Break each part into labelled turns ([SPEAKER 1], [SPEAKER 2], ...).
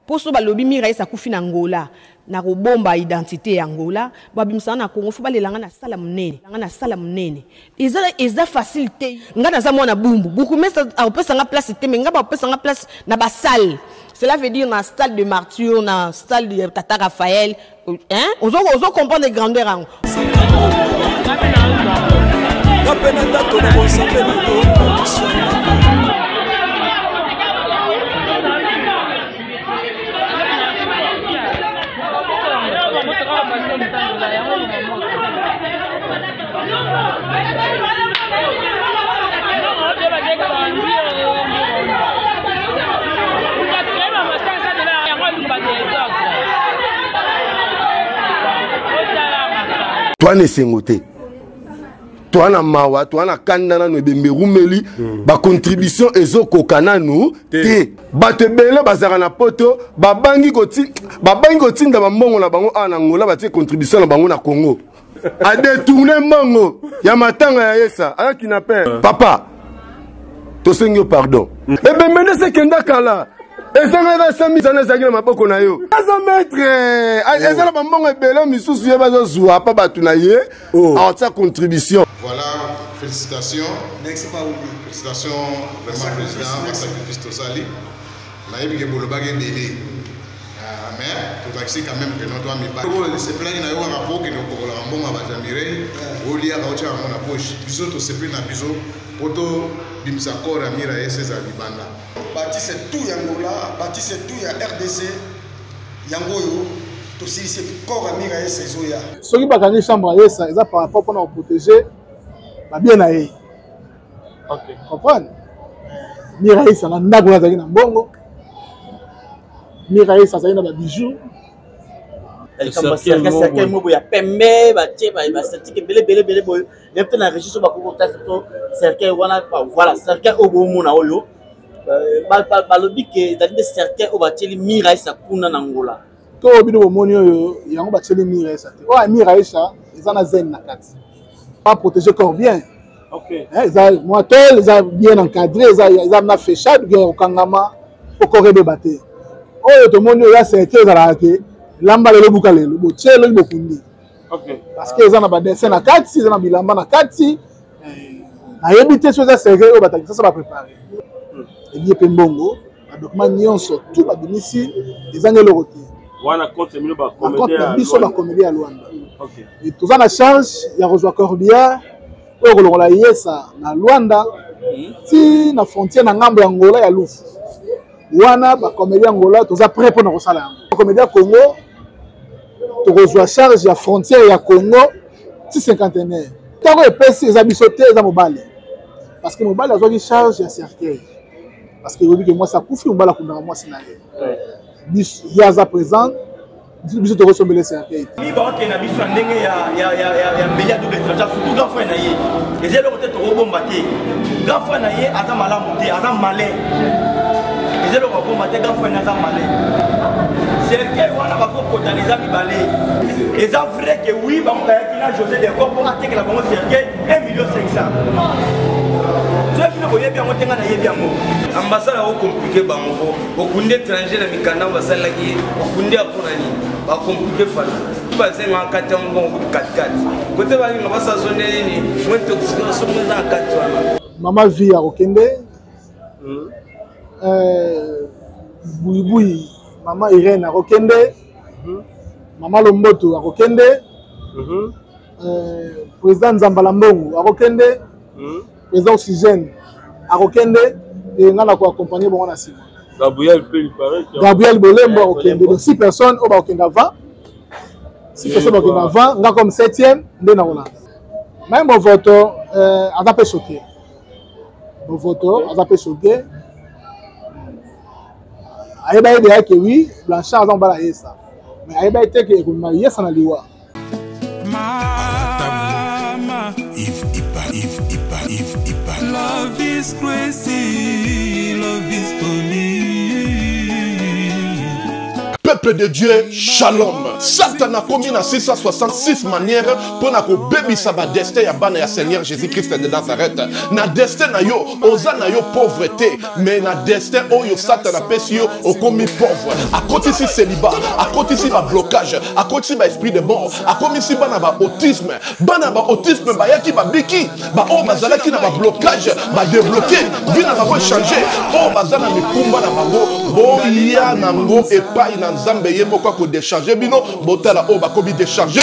[SPEAKER 1] Poso balobi Mira Issa kufi na Angola na robomba identité ya Angola babimisa na Congo fo balelanga na sala munene eza facilité nga na za mwana bumbu beaucoup mais opesa nga place te mais nga ba opesa nga place na ba salle. Cela veut dire na salle de Martyr na salle de Tata Raphaël hein ozo comprendre les grandeurs en
[SPEAKER 2] Toi ne sengote. Toi na mawa, toi na kandana no bembe rumeli, ba contribution ezo kokana nou te. Ba te bele bazara na poto, ba bangi koti nda ba mbongo na bango ana ngola ba te contribution na bango na Congo. A détourner mbongo ya matanga ya Yesa, ala kinape. Papa. To sengyo pardon. E bembe se kenda kala. Et ça m'a fait mis en ezagina maboko na yo. Aza maître, ezala bambongo ebele misusu ye bazo zuwa pa batuna ye. En sa contribution.
[SPEAKER 3] Voilà, félicitations. Félicitations vraiment président, le sacrifice tosali. Na yebi ke boloba ke délai. Mais tout taxi quand même que non doit mi pas. C'est plein na yo rapport que nous pour la mbongo ba jamire. Olia ka ocha na poche. Biso to c'est plein na biso. Poto bimsa kora Mira Issa za libanda.
[SPEAKER 4] Bâtisse tout Yangola, bâtisse tout ya RDC, Yangoyo, tout si c'est corps à Mira Issa Zoya.
[SPEAKER 5] Ceux qui bakangi chambre à Issa, ils ont par rapport pour protéger, bah bien aïe. Ok. Comprendre? Mira Issa na ndagona zaki na mbongo. Mira Issa zaki na ba bijoux.
[SPEAKER 6] Comme cercle mobo ya pembe ba tie ba statique belé boy. Les peut na registre ba ko ta cercle wana voilà cercle obo mona oyo. Balobi ke dans des cercueils au bâtiment Mira Issa kuna na Angola.
[SPEAKER 5] To bino bomoni oyo yango bâtiment Mira Issa. Oh Mira Issa, ils en a zen na kati. Pas protéger corps bien. OK. Ils ont motel, ils ont bien encadré, ils ont na fechade bien au kangama au corps de bâté. Oh to moni oyo cercueil za la ke lamba le bukale le bochelo bokundi. OK. Parce que ils en a ba dessin na kati, ils en a bilamba na kati. Na yebité sur ça cercueil au bataki ça va préparer. Et bien Pembongo, les documents nyonso tout ba binisi les années le retour.
[SPEAKER 7] Wana compte mino ba
[SPEAKER 5] comédie à Luanda. OK. Et tout ça na charge ya rejoindre Corbière pour kolongola Yesa na Luanda. Si na frontière na ngambo ya Angola ya Lufu. Wana ba comédie Angola tout ça prêt pour na kosala. Comédie Congo to rejoindre charge ya frontière ya Congo ti cinquantenaire. Tant que PC les abisoté za mobali. Parce que mobali a une charge ya cercueil. Parce que je dis que moi ça couvre on va la condamner moi c'est là. Bis yaza présent, bis de ressembler les cercueils.
[SPEAKER 6] Mi ba ok na biso ndenge ya media double trajet futu gafa na ye. Ezelo peut être robomba te. Gafa na ye aza malamu te, aza malin. Ezelo ko bomba te gafa na aza malin. Cercueil wana ba ko kotaniza mibale. Eza vrai que oui ba mo ka kina José de Corpo attaque la bango cercueil 1,5 million.
[SPEAKER 8] Ambassade a compliqué bango. Okunde étranger na mikanda basala ki okunde aponani ba compliqué fana. Baze nga kata mbongo katikati. Kote bali ngabasa zone nini mwento kusikana somo za kati wana.
[SPEAKER 5] Mama vie ya okende. Buibui mama Irene a okende. Mama Lomboto a okende. Président Nzambala Mbongo a okende. Président Oxygène à Rokende et on a accompagné bon na sima.
[SPEAKER 7] Gabriel peut il paraît.
[SPEAKER 5] Gabriel Bolembo Rokende donc 6 personnes au Rokende avant. 6 personnes au Rokende avant, on a comme 7e de na ona. Même mon vote a tapé choqué. Mon vote a tapé choqué. Ayeba ide que oui, Blanchard en bala yesa. Mais ayeba été que ko ma yesa na liwa.
[SPEAKER 9] Love is crazy, love is for me. Peuple de Dieu, shalom. Satan a commis na 666 manières pour na ko baby saba destin ya bana ya Seigneur Jésus-Christ de Nazareth. Na destin na yo, oza na yo pauvreté, mais na destin oyo Satan a pesi yo o commis pauvre. A côté si célibat, à côté si ba blocage, à côté si ba esprit de mort, à côté si bana ba autisme ba yaki ba biki, ba o bazala ki na ba blocage, ba débloquer, vie na ba changer. O bazala mi kumba na bango, bo ya nango et pas na nzambe ye moko ko décharger bino, botala o ba ko bi décharger.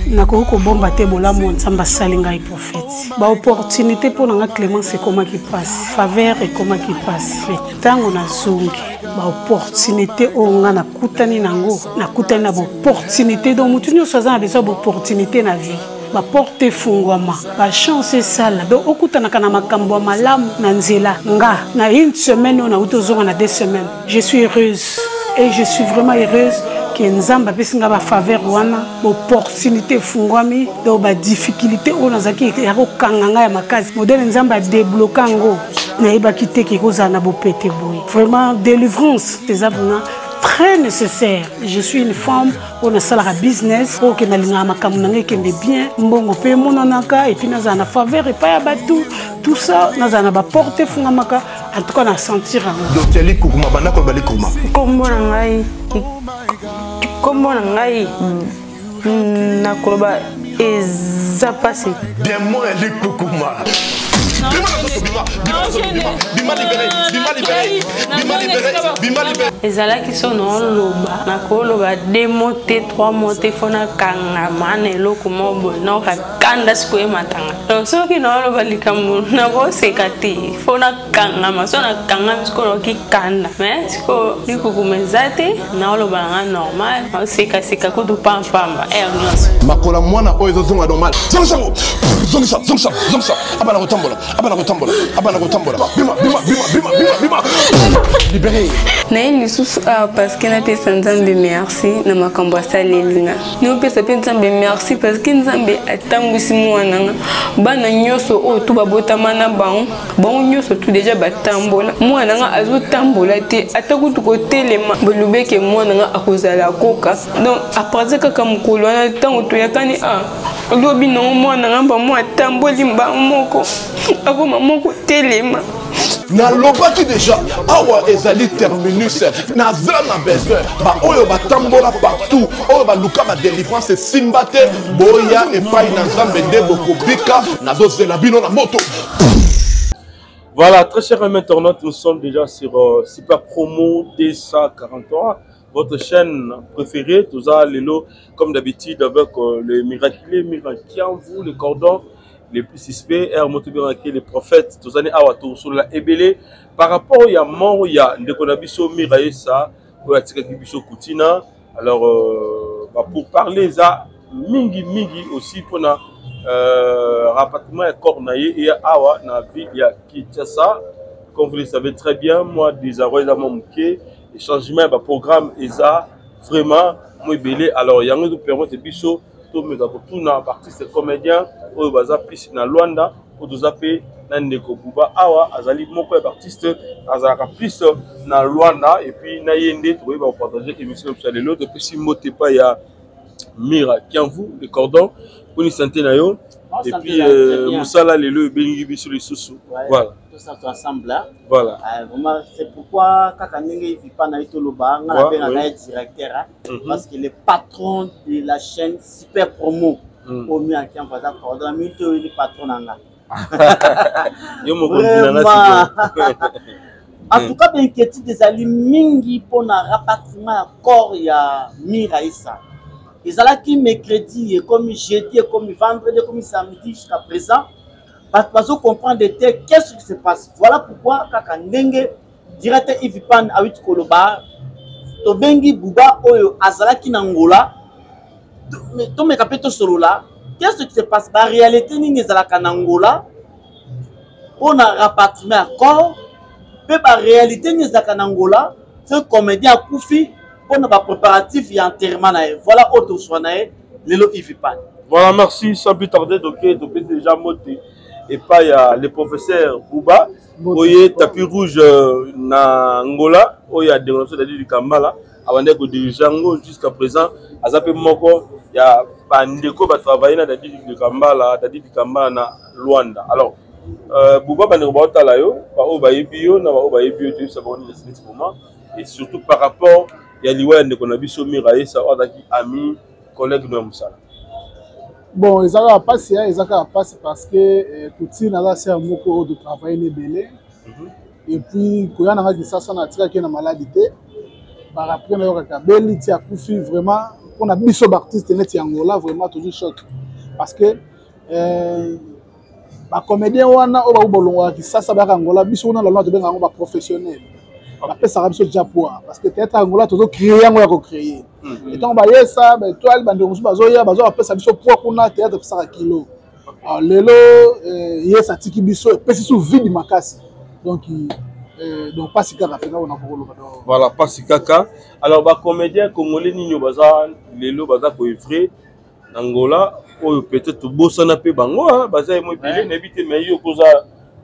[SPEAKER 10] Nako ko bomba te bolamu nzamba salinga i prophète. Ba opportunité pour nga Clémence et comment qui passe, faveur et comment qui passe. Tango na zungi, ba opportunité o nga na kutani nango, na kutani na opportunité donc mutu nyo soza na besoin opportunité na vie. Ba porte fungwama, ba chance sala. Donc okutana kana makambo malamu na nzela nga na une semaine on a utozonga na 2 semaines. Je suis heureuse et je suis vraiment heureuse. Nzamba pesinga ba faveur wana opportunité fungwami do ba difficulté ona zaki ya ko kanganga ya makazi modèle nzamba débloquer ngo na iba kité ki koza na bo pété boy vraiment délivrance des abona très nécessaire. Je suis une femme on a salara business o ke na linga makamu na ngeke bien mbongo pe monanaka et puis na za na faveur et pas ya batou tout ça na za na ba porter fungamaka en tout cas na sentir
[SPEAKER 9] donc teli kukuma bana ko bali kuma
[SPEAKER 11] kombo na ngai comment ngai na koloba ezapasi
[SPEAKER 9] démon eli kukuma
[SPEAKER 11] ezalaki so noloba nakoloba 2 mots 3 mots fona kanga mana eloko mobo noka kanda sikoye matanga donc soki noloba likambo nakoseka te fona kanga masona kanga sikoloki kanda mais siko likukumeza te noloba nanga normal oseka kutu pampamba nyonso
[SPEAKER 9] makola mwana oyo ezozonga normal zongisa abana kotambola bima libéré
[SPEAKER 11] na lisusu parce que na pesa nzambe merci na makambo asalelinga ni pesa pe nzambe merci parce que nzambe atambwisi mwana nga bana nyonso o to babotama na bango nyonso tout déjà batambola mwana nga azotambola te atakutu kotelema bolubeke mwana nga akozala koka donc après kaka mukolo na tango to yakani lobi no mwana nga ba mwa tamboli mba moko akoma moko telema
[SPEAKER 9] na lobaki déjà awa ezali terminus na zana besoin ba oyo batambola partout oyo baluka ba délivrance simbate boya et pas na nzambe de bokobika na dozela bino na moto.
[SPEAKER 7] Voilà, très chers internautes, nous sommes déjà sur Super Promo D143, votre chaîne préférée, tout ça, Lelo, comme d'habitude, avec les miraculés, Mirakianvou, les cordons les plus suspects, les prophètes, tout ça, Awatou, sur la Ebélé. Par rapport à mort, il y a Ndekonabiso, Miraïsa, Olatikabiso Koutina. Alors, pour parler ça, Mingi aussi, pour na rapatriement et Cornaillé et Awa, na ville, il y a Kinshasa. Comme vous le savez très bien, moi, des arrois à mon mouké, les changements, le programme ESA, vraiment, moi, belé. Alors, il y a un permis de biso, tout na artiste comédien, au baza plus na Luanda, pour nous appeler Nandeko Bouba Awa, Azali moko artiste, Azara plus na Luanda, et puis na Yende, tu vois, partager l'émission sur les lots, depuis si moté pas, il y a Mira Kianvou, le cordon, pour nous santé na yo, et puis Moussala, les lots, Bengi Bissou, les sous-sous. Voilà.
[SPEAKER 12] Tout ça ensemble là.
[SPEAKER 7] Voilà.
[SPEAKER 12] C'est pourquoi Kakanyenge il vit pas na Itoloba, on a bien un directeur, parce qu'il est patron de la chaîne Super Promo. Au mieux qui en faisait cordon, mais il est patron nanga. En tout cas, l'inquiétude des alliés mingi pour un rapatriement à corps ya Miraïsa. Ils allaient qui mercredi, comme jeudi, comme vendredi, comme samedi jusqu'à présent. Parce qu'on comprend de terre, qu'est-ce qui se passe. Voilà pourquoi Kakandenge, directeur Ivipan à 8 Koloba, Tobengi Bouba Oyo Azalaki Nangola, Tomé Capito Solola, qu'est-ce qui se passe. La réalité, n'est pas Nangola, on a rapatrié à corps, mais la réalité, n'est pas Nangola, c'est un comédien à Koufi, on a préparatif et enterrement. Voilà, auto soigné, Lelo Ivipan.
[SPEAKER 7] Voilà, merci, sans plus tarder, donc déjà monté. et pas il y a le professeur Bouba oye tapis rouge na Angola oya dénoncé Dadi Kambala avant d'être dirigeant jusqu'à présent azape moko ya bandeko ba travailler na Dadi Kambala na Luanda. Alors Bouba bandeko ba otala yo ba o ba yebio na ba o ba yebio tu ça va on est ce moment et surtout par rapport ya liwa ndeko na biso Miraye ça odaki ami collègue no musala.
[SPEAKER 5] Bon, ils ont passé parce que Poutine a laissé un mot de travail libellé. Et puis, quand on a dit ça, on a tiré qu'il y a une maladie. Par après, on a dit que Koufi vraiment, on a mis sur l'artiste net Angola vraiment toujours choc. Parce que les comédiens on a au bolonga qui ça va Angola, biso on a la loi de ben Angola professionnel. Après ça rabso Japon parce que théâtre Angola toujours créer on va créer. Et quand on va y ça ben toi bande musu bazoya bazo après ça biso pour kuna théâtre ça kilo. Alors lelo yes atiki biso et pesi sous vide makasi. Donc pas si kaka on a pour
[SPEAKER 7] voilà pas si kaka. Alors ba comédien congolais nino baza lelo baza ko effré Angola ou peut-être bosana pe bango baza mo bilé n'habite mais yo koza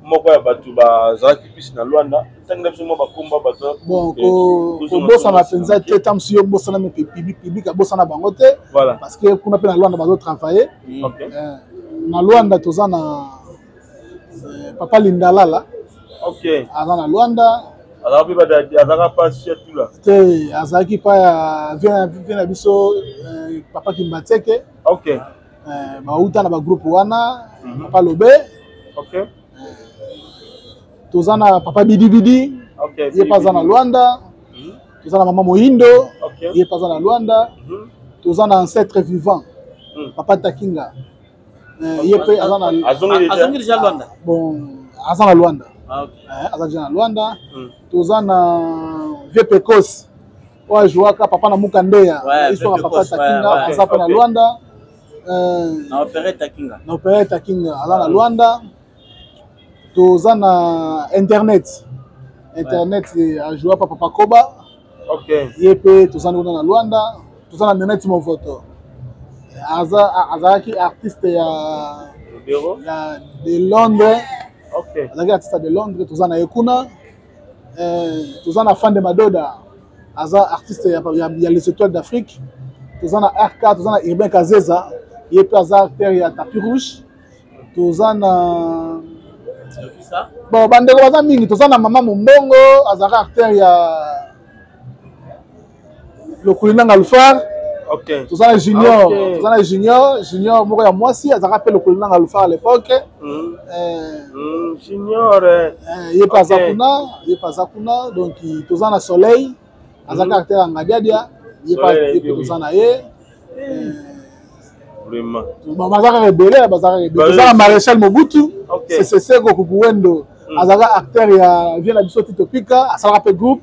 [SPEAKER 7] moko ya batu baza ki pisi na Luanda tanga biso mo bakomba baza
[SPEAKER 5] bon ko bosana penza te tamsi yo bosana me pibi ka bosana bango te parce que kuna pe na Luanda bazo travailler na Luanda tozana papa Lindalala
[SPEAKER 7] OK
[SPEAKER 5] avant na Luanda
[SPEAKER 7] alors bi bada azaka pas tout là
[SPEAKER 5] te azaki pa vient biso papa Kimbateke
[SPEAKER 7] OK
[SPEAKER 5] ba uta na ba groupe wana papa Lobe
[SPEAKER 7] OK
[SPEAKER 5] tozana papa Bidi
[SPEAKER 7] OK
[SPEAKER 5] il pas na Luanda tozana maman Mohindo il pas na Luanda tozana ancêtre vivant papa Takinga il peut azana
[SPEAKER 12] déjà Luanda
[SPEAKER 5] bon azana Luanda
[SPEAKER 12] OK
[SPEAKER 5] azana Luanda tozana vieux Pecos wa jouaka papa na Mukandeya histoire papa Takinga azapa na Luanda
[SPEAKER 12] na opérette
[SPEAKER 5] Takinga azana Luanda tozana internet a joué papa Koba
[SPEAKER 7] OK
[SPEAKER 5] yep tozana na Luanda tozana Neneti Movoto azaki artiste de Londres
[SPEAKER 7] OK
[SPEAKER 5] azaki artiste de Londres tozana Ekuna tozana Fan de Madoda aza artiste ya les étoiles d'Afrique tozana RK tozana Urbain Kazeza yep aza acteur ya Tapis Rouge tozana bon bandeko baza mingi tozana mama Mumbongo azaka acteur ya Lokulinanga Alphar
[SPEAKER 7] OK
[SPEAKER 5] tozana junior moko ya mwasi azaka pe Lokulinanga Alphar à l'époque
[SPEAKER 7] junior
[SPEAKER 5] ye paza kuna donc tozana Soleil azaka acteur ya Ngadiadia ye tozana ye
[SPEAKER 7] vraiment
[SPEAKER 5] bazaka rebelle tozana Maréchal Mobutu c'est Seko Kukuwendo azaka acteur ya vient la biso Tito Pika asalaka pe groupe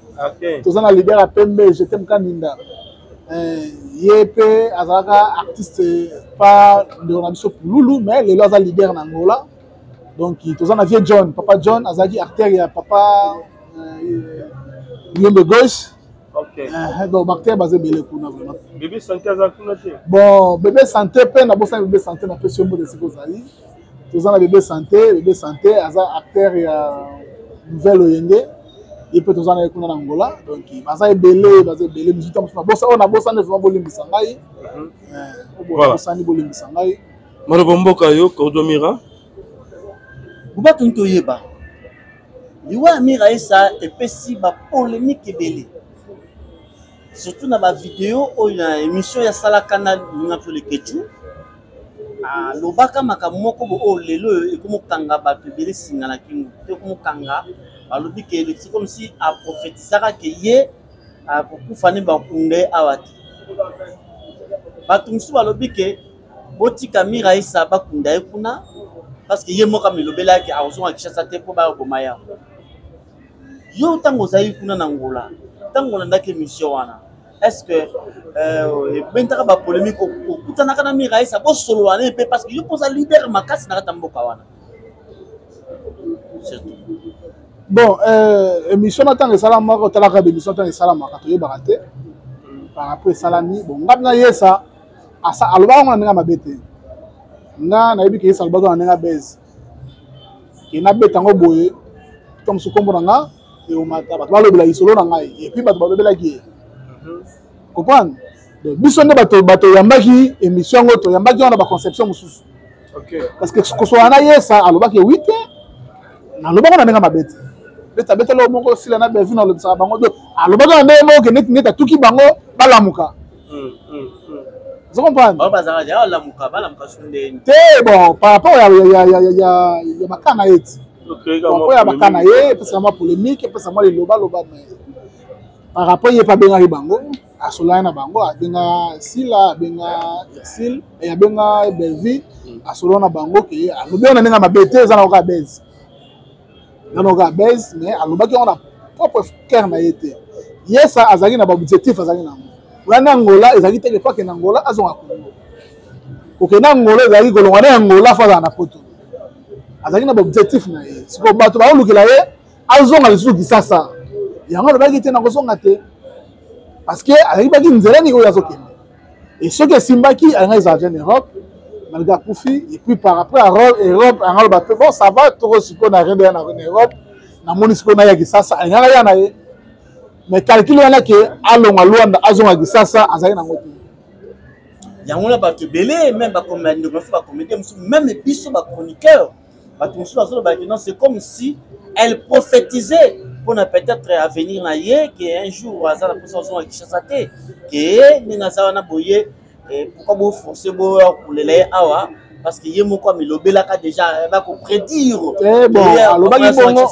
[SPEAKER 5] tozana leader ya Pembe je t'aime Kaninda yepe azaka artiste pas de na biso Pululu mais lelo aza leader na Angola donc tozana vieux John papa John azaki acteur ya papa Yombe Gauche
[SPEAKER 7] OK
[SPEAKER 5] donc acteur basé belé kuna vraiment
[SPEAKER 7] bébé santé azakuna te
[SPEAKER 5] bon bébé santé pe na bosa bébé santé na pesi mbo de siko zali tozana bébé santé aza acteur ya Nouvelle Oyenge il peut tozana kuna na Angola donc baza belé musique na bosa on a bosa ne vraiment bolimbisa ngai bosa ni bolimbisa ngai
[SPEAKER 7] maloba mboka yo Cordomira
[SPEAKER 12] buba tunto yeba liwa Miraye ça epesi ba polémique ebele surtout na ba vidéo oyo na émission ya sala canal na le kechu lobaka makamoko bo lelo ekomokanga ba ebele singa na kingu te komokanga balobi ke c'est comme si a prophétisaka ke ye a kokufani bakunde awati batumsu balobi ke botika Miraye ça bakunda ekuna parce que ye moka milobela ke azonga kishasa te po ba bomaya yo tango zai kuna na Angola tango ndake mission wana est-ce que bentaka ba polémique okutana kana Miraye ça bo solo wana pe parce que yo posa leader makasi na kata mboka wana
[SPEAKER 5] bon émission na tango sala moko talaka émission tango sala maka to yeba raté par rapport salami bon ngabna yesa asa alba ngana nga mabete nga na yebi ke yesa alba ngana nga base ke na betango boye comme ce kombo nga et au matin bato balobela isolo na ngai et puis bato balobelaki comprendre donc biso nde bato yambaki émission ngo to yambaki wana ba conception mususu parce que ko so ana yesa alobaki 8 na lobaka na ndenge mabete beta beta lo moko sila na bevi na lobisa bango do alobaka na ndenge moko ke neta tuki bango balamuka vous comprenez
[SPEAKER 12] bazanga ya balamuka sunde
[SPEAKER 5] te bon par rapport ya bakana eti pourquoi ya bakana ye pesa ma polémique pesa ma loba par rapport ye pa benga bango asolana na bango abenga sila abenga yasil et abenga bevi asolana bango ke alobaka na ndenge mabete za na ka base na base mais alobaki on a propre cœur na yete yesa azaki na ba objectif azaki na wana Angola ezaki te pas que Angola azonga Congo okena Angola ezaki kolonga na Angola fa na poto azaki na ba objectif na ye siko bato ba olukela ye azonga lisusu kisasa yango alobaki te na kozonga te parce que azaki baki nzela ni oyo azokende et ce que simbaki anga ezalaki en Europe malgré Koufi et puis par après Europe anga bato bon ça va trop siko na rien en Europe na moni siko na yaki sasa anga ya na ye mais calcul wana ke alonga Luanda azonga kisasa azali na ngoto
[SPEAKER 12] yango la bato belé même ba comédie ba comédie même biso ba chroniqueur bato musu bazolo ba non c'est comme si elle prophétisait pour peut-être à venir na ye que un jour azala position à Kinshasa te que ni naza na boye pourquoi vous forcer bo pour les awa parce que yé moko milobela ka déjà va ko prédire
[SPEAKER 5] bon alobaki bongo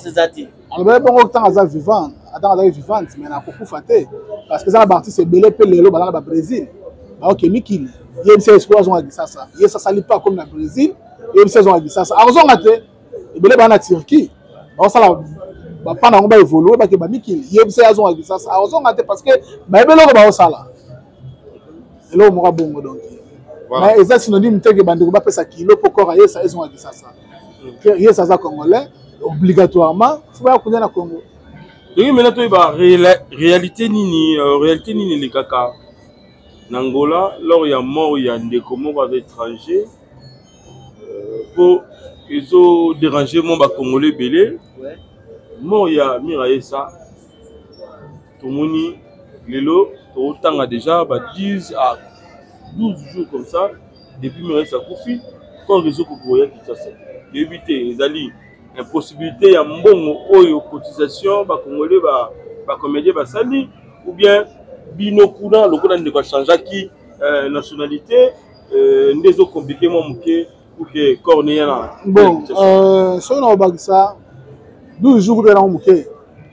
[SPEAKER 5] alobaki bongo tant aza vivant attends aza vivante mais na kokufa te parce que ça la artiste belé pe lelo bana ba Brésil ba ok mikili yé mse explosion à Kinshasa yé ça sali pas comme na Brésil yé mse explosion à Kinshasa azonga te belé bana Turquie ba sala ba pana ngo ba évoluer ba ke ba mikili yé mse azonga à Kinshasa azonga te parce que ba beloko ba osala elo mo ka bongo donc mais eza synonyme te ke bandeko ba pesa kilo pokora yé ça ezonga à Kinshasa yé ça za congolais obligatoirement faut pas connaître na Congo.
[SPEAKER 7] Oui, mais là, tu as réalité nini les caca. N'Angola, là il y a mort, il y a des commandes étrangers pour ils ont dérangé mon Congolais belé. Mort il y a Miraessa. Tout le monde, les lots, autant a déjà 10 à 12 jours comme ça depuis Miraessa Koufi. Quand réseau pour pouvoir quitter ça, éviter les alliés. Impossibilité ya mbongo oyo cotisation ba congolais ba comédien ba sali ou bien binokuna lokola ndeko changeaki nationalité ndezo compliqué mo muke pour que cornea na
[SPEAKER 5] bon so na obakisa 12 jours de na muke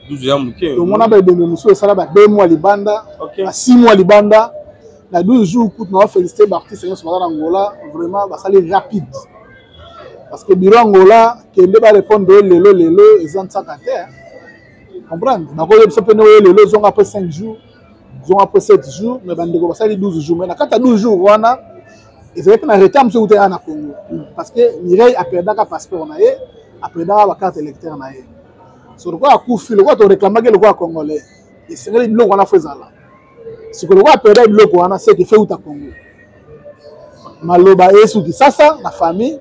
[SPEAKER 7] 12 jours muke
[SPEAKER 5] to mona ba bembe musu esala ba 2 mois libanda ba 6 mois libanda na 12 jours coûte na féliciter ba artiste sur Angola vraiment ba sali rapide. Parce que bureau Angola kende ba répondre lelo ezantsaka te comprendre na ko yebisa pene lelo zonga après 5 jours zonga après 7 jours mais bandeko basali 12 jours mais na kata 12 jours wana ezalaki na retard mso ute na Congo parce que Mireille a perdu ka passeport na ye a perdu ba carte électeur na ye so ko akufi le ko to réclamer le ko congolais et c'est le biloko wana fezala si ko le ko a perdu biloko wana c'est que fait uta Congo maloba esu ki sasa na famille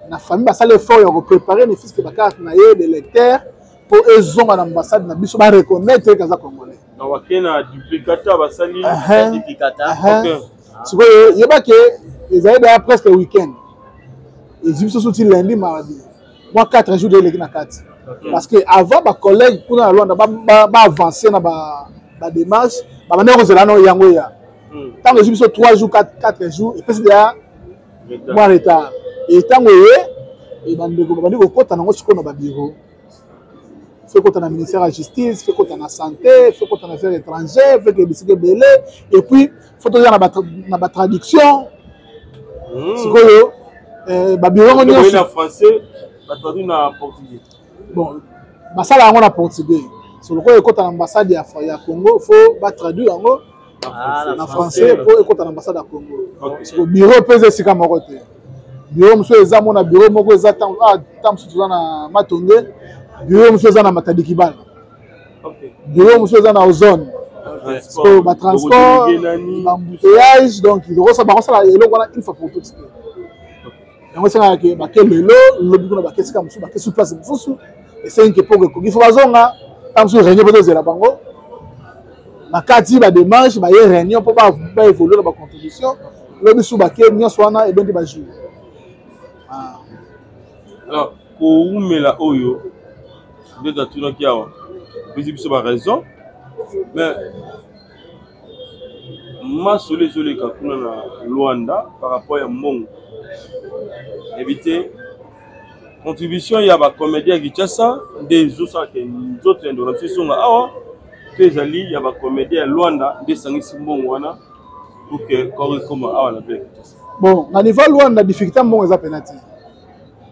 [SPEAKER 5] ba sala effort ya préparer les fils que ba carte na ye des lecteurs pour ezonga na ambassade na biso ba reconnaître que za congolais
[SPEAKER 7] na wakena duplicateur ba sali
[SPEAKER 12] duplicateur
[SPEAKER 5] siko yeba ke ezali da presque week-end ezibso soti lundi mardi moi 4 jours de l'équipe na 4 parce que avant ba collègue pour na Luanda ba avancer na ba démarche ba bana ko zela no yango ya tant ezibso 3 jours 4 jours et puis déjà moi retard et tango ye bandeko bandeko kota nango sikoyo na ba bureau fait kota na ministère de la justice fait kota na santé fait kota na affaires étrangères fait que bisike belé et puis faut to na ba traduction sikoyo ba bureau ngoni
[SPEAKER 7] en français ba traduit na portugais
[SPEAKER 5] bon basala yango na portugais so lokoyo kota na ambassade ya Congo faut ba traduire yango na français pour ekota na ambassade ya Congo so bureau pese sika moko te bureau monsieur eza mona bureau moko eza tam sutuza na Matonge bureau monsieur eza na Matadi Kibala bureau monsieur eza na Ozone so ba transport ba embouteillage donc il resa ba sala eloko wana une fois pour toutes yango senga ke ba ke lelo lobi kuna ba ke sika musu ba ke sur place musu et c'est que pour que il faut bazonga tam sur réunion pour zela bango makati ba démarche ba ye réunion pour ba évoluer ba contribution lobi sou ba ke nyo swana et ben ba jouer
[SPEAKER 7] alors ko umela oyo de tuna kiawa biso ba raison mais masole zoleka kuna na Luanda par rapport à mbongo éviter contribution ya ba comédien Kinshasa des autres indonesiens sont awa les alliés ya ba comédien Luanda des sangisi mbongo wana pour que comme awa la paix
[SPEAKER 5] bon na niveau Luanda difficulté mbongo eza penalty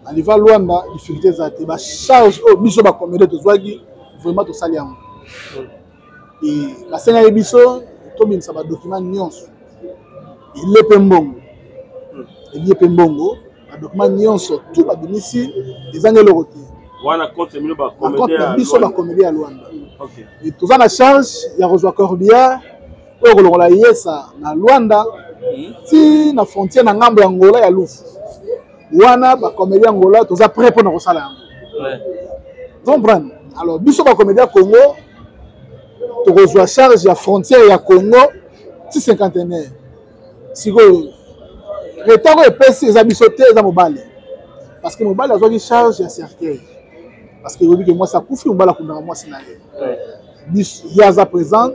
[SPEAKER 5] na niveau Luanda difficulté za te ba charge au biso ba comédien to zwaki vraiment to sali yango et la scène ya biso to bin sa ba document nyonso il est pembongo il est pembongo ba document nyonso tout ba binisi ezange lokote
[SPEAKER 7] wana compte mino ba
[SPEAKER 5] comédien biso ba comédien ya Luanda OK et tout ça na charge ya rejoa Corbière o kolongola yesa na Luanda ti na frontière na ngambo ya Angola ya Lufu wana ba comédien Angola to za prêt pour na kosala yango comprendre alors biso ba comédien Congo to rejoa charge ya frontière ya Congo ti 51 siko retard epesi eza biso te eza mobali parce que mobali azwaki charge ya cercueil parce que yobi que moi ça kufi mobala kundanga moi sina ye bis yaza présent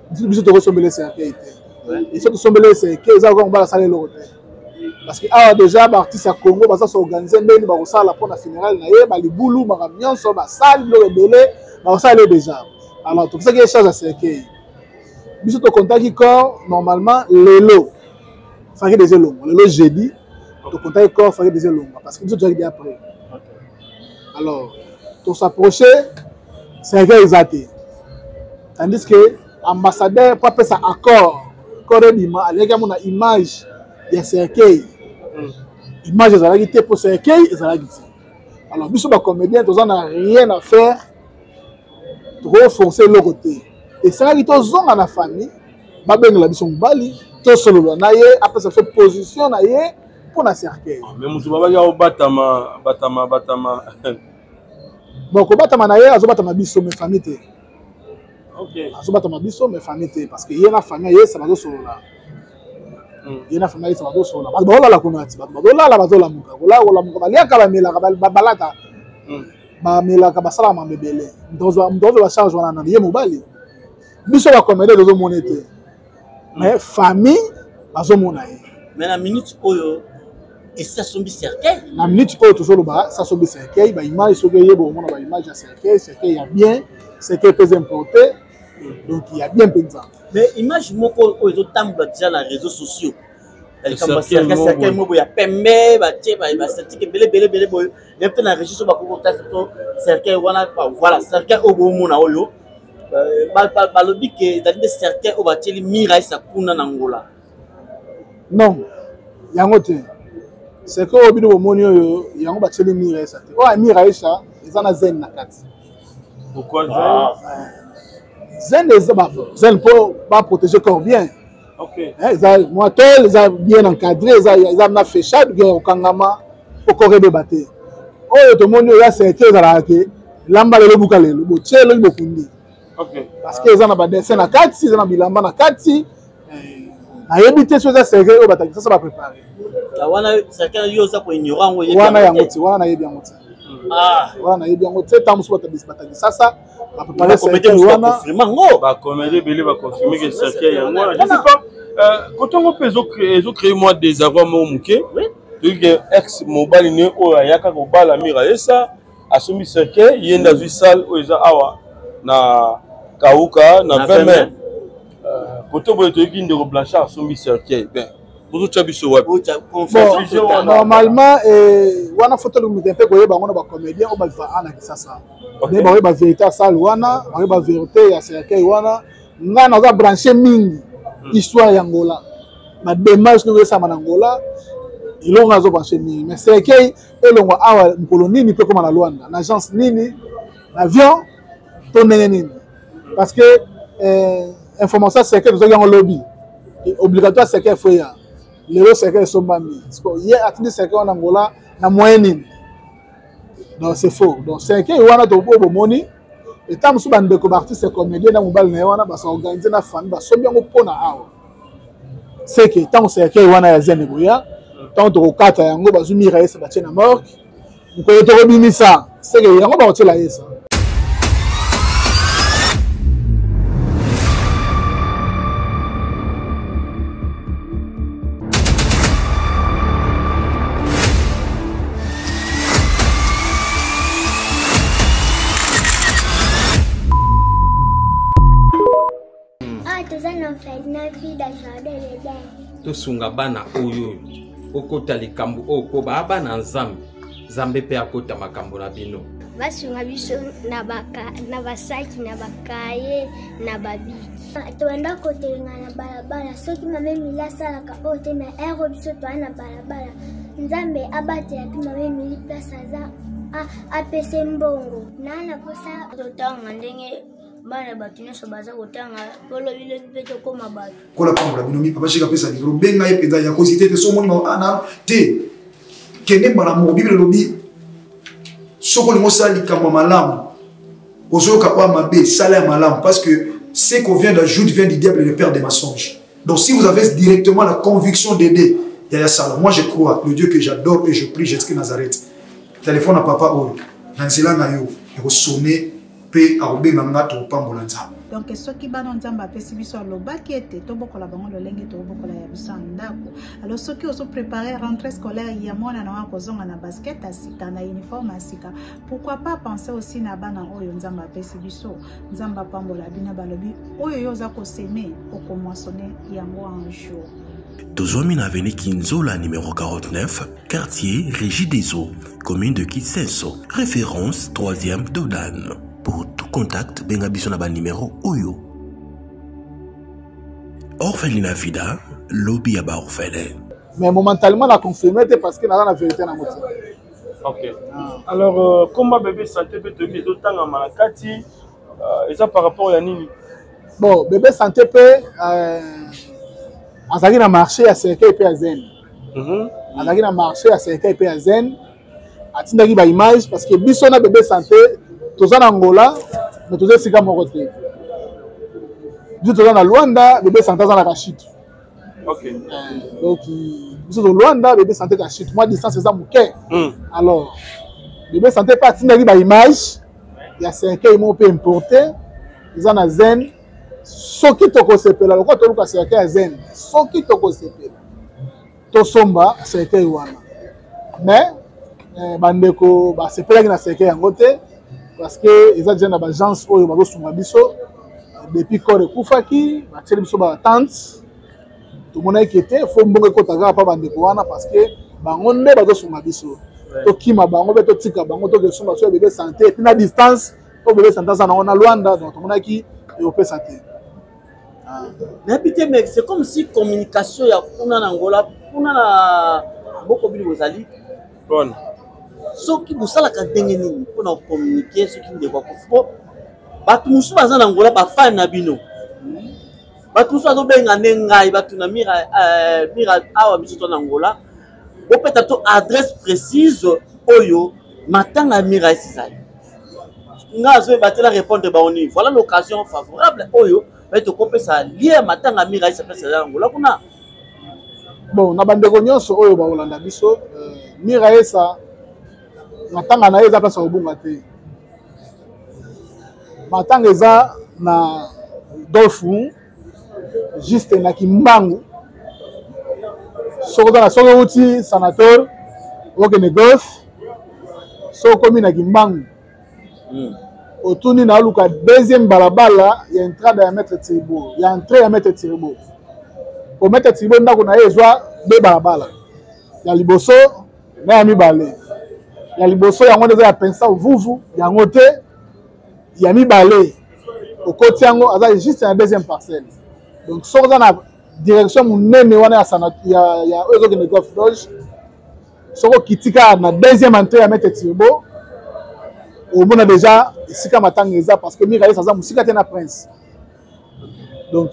[SPEAKER 5] biso to resombele cercueil te et ce to sombele cercueil eza ko mobala sala lo te parce que awa déjà ba artiste ya Congo baza s'organiser ndeni ba kosala pour na funérailles na ye ba libulu ba nyonso ba sali lo rebele ba kosala déjà alors tout ça qui est charge à cercueil biso to contacti corps normalement lelo fallait déjà long lelo jeudi to contacti corps fallait déjà long parce que biso to dit après alors to s'approcher cercueil exaté tandis que ambassadeur pas faire ça accord correctement avec mon image ya cercueil image ezalaki te pour cercueil ezalaki te alors biso ba comédien to n'a rien à faire trop forcer le côté et ça qui to zonga na famille ba bengela biso mbali to solo na ye après ça fait position na ye pour na cercueil
[SPEAKER 7] mais mutu baba ya batama
[SPEAKER 5] bon ko batama na ye azo batama biso mais famille te
[SPEAKER 7] OK
[SPEAKER 5] azo batama biso mais famille te parce que ye na famille ye ça va solo là ye na famille ça va solo là ba la kuna ti ba la bazola muka kola muka baliaka ba mela ba balata ba mela ka basala ma mebele ndozo ba charge wana na ye mobali biso ba comédie dozo monete mais famille bazo mona ye
[SPEAKER 12] mais na minute oyo et ça sombi cercueil
[SPEAKER 5] na minute oyo toujours ba ça sombi cercueil ba image soki yebo mona ba image ya cercueil ya bien cercueil très importé donc il y a bien pensé
[SPEAKER 12] mais image moko oyo zo tambula déjà na réseaux sociaux comme cercueil moko ya pembe ba tie ba statique belé boyo les peut na réseaux ba ko ta cercueil wana voilà cercueil oyo mona oyo ba lobi que dans des cercueil oyo ba tie mira sa kuna na Angola
[SPEAKER 5] non yango te cercueil oyo bino moni oyo yango ba tie mira sa te oyo mira isa ezana zen na kati
[SPEAKER 7] pourquoi
[SPEAKER 5] zen zen pour protéger corps bien
[SPEAKER 7] OK
[SPEAKER 5] ça motel ça bien encadré ça na fechade bien okangama okore de baté oyo to moni ya cercueil za raté lamba le buka le bo tshelo le bokundi
[SPEAKER 7] OK
[SPEAKER 5] parce que ça na ba dessin na kati ça na bilamba na kati na yebité so za cercueil o bataki ça ba préparer
[SPEAKER 12] la wana cercueil yo za ko ignorant wo
[SPEAKER 5] wana yango ti wana yebi yango ti wana yebi yango ti tamusu bataki sasa ba préparer cercueil wana
[SPEAKER 12] vraiment
[SPEAKER 7] ba comédie belé ba confirmer que cercueil yango je sais pas quand on peut créer moi des avoir mon muké donc ex mobile ne o ayaka ko bala mira esa asumi cercueil yenda zu salle o eza awa na kauka na 20 mai koto boye to yiki ndeko blanchard asumi cercueil ben bozo chabiso wapi
[SPEAKER 5] normalement wana photo le mutempe ko yeba ngona ba comédien o ba va ana kisasa mais ba ba vérité salle wana ba vérité ya cercueil wana ngana za brancher mingi histoire ya Angola ma démarche no esa na Angola ilonga zo brancher mingi mais cercueil elongo awa mkolo nini pe koma na Luanda na agence nini avion to nini parce que information cercueil zo yango lobby obligatoire cercueil faut ya lelo cercueil esombami ye atindi cercueil wana Angola na moyen nini. Donc c'est faux. Donc cercueil wana topo bomoni etant mosusu bandeko baartiste comédien na mobali na ye wana basaorganize na famille basombi yango mpona awa seke ntango cercueil wana ya zene koya ntango tokokata yango bazumira yesa batie na morgue mokoye tokobimisa seke yango bakotiela yesa.
[SPEAKER 13] tosunga bana oyo okota likambo oko bana nzambe nzambe pe akota makambo na bino
[SPEAKER 14] basunga biso na basaki na bakaye na babiki toenda kotelenga na balabala soki mame mili asalaka oyo te na ero biso toa na balabala nzambe abatela mpe mame mili place aza apese mbongo nana posa totanga ndenge bana bato nyonso baza kotanga polobile mpe tokóma bato
[SPEAKER 4] kola pambola bino mi papa shika pesa libro benga ye mpenza ya kosi te so moni ana te kende mbala mo bibele lobi soko lingo sala likambo malamu ozoyoka kwa mabe sala ya malamu parce que ce qu'on vient d'ajouter vient du diable et le père des mensonges. Donc si vous avez directement la conviction d'aider Yaya Sala, moi je crois le Dieu que j'adore et je prie Jésus Nazareth. Téléphone à papa oyo nanzela na yo eko sonner pe arobenga ngato pambola nzambe.
[SPEAKER 15] Donc soki bana nzambe apesi biso alobaki ete tobokola bango lolenge tobokola ya biso ndako. Alors soki ozo préparer rentrée scolaire ya mwana na kozonga na basket asika na uniforme asika, pourquoi pas penser aussi na bana oyo nzambe apesi biso nzambe pambola bina balobi oyo yoza ko semer okomoissonner yango un jour.
[SPEAKER 16] Tozwami na avenue Kinzola numéro 49, quartier Régie des Eaux, commune de Kitsenso, référence 3e Dodan. Pour tout contact, benga biso na ba numéro oyo. Orphelinat Vida, lobby ya ba orphelin.
[SPEAKER 5] Mais momentalement la confirmé parce que na la vérité na moto.
[SPEAKER 7] OK. Alors comment bébé santé peut te dire d'autant en malakati et ça par rapport à nini?
[SPEAKER 5] Bon, bébé santé peut azaki na marché ya cercueil pe zen. Azaki na marché ya cercueil pe zen. Atindaki ba image parce que biso na bébé santé toza na Angola mais toza sika moko te. Du toza na Luanda bébé santé za na Kashit.
[SPEAKER 7] OK.
[SPEAKER 5] Donc biso to Luanda bébé santé Kashit. Moi distance eza muke. Alors bébé santé pa atindaki ba image ya cercueil mo pe importé eza na zen. Soki tokosepela lokwa toluka cercueil ya zen soki tokosepela tosomba cercueil wana mais bandeko basepelaki na cercueil yango te parce que eza déjà na bagence oyo bazosunga biso depuis corps ekufaki batieli biso batante tomonaki ete fo mbongo ekota kaka mpa bandeko wana parce que bango nde bazosunga biso tokima bango mpe totika bango tokesomba so ya bebe santé epuis na distance po bebe santé aza nango na Luanda donc tomonaki eyopesa te.
[SPEAKER 12] Mais c'est comme si communication ya kuna na Angola kuna na boko bili bozali
[SPEAKER 7] bon
[SPEAKER 12] soki bosala ka ndenge nini pona communiquer soki ndeko ko batu musu baza na Angola ba fan na bino batu musu azo benga ngai batu na mira awa biso na Angola opeta to adresse précise oyo matanga mira esizali ngazo batela répondre ba oni voilà l'occasion favorable oyo to kopesa lié matanga mira esapesa na Angola kuna.
[SPEAKER 5] Bon na bandeko nyonso oyo ba Holanda biso mira esa matanga na eza pesa obunga te matanga eza na Dolfu juste na Kimbangu soko na soko uti sanator okene golf soko mi na Kimbangu otuni na luka deuxième balabala ya entrada ya maître Tiribo ya entrée ya maître Tiribo au maître Tiribo ndako na ezwa de balabala ya liboso na ya mibale ya liboso yango ndeza ya pensa vuvu yango te ya mibale okoti yango aza juste na deuxième parcelle donc soko za na direction munene wana ya sana ya ozo ke golf lodge soko kitika na deuxième entrée ya maître Tiribo au monde déjà sika matanga eza parce que mira eza musika te na prince donc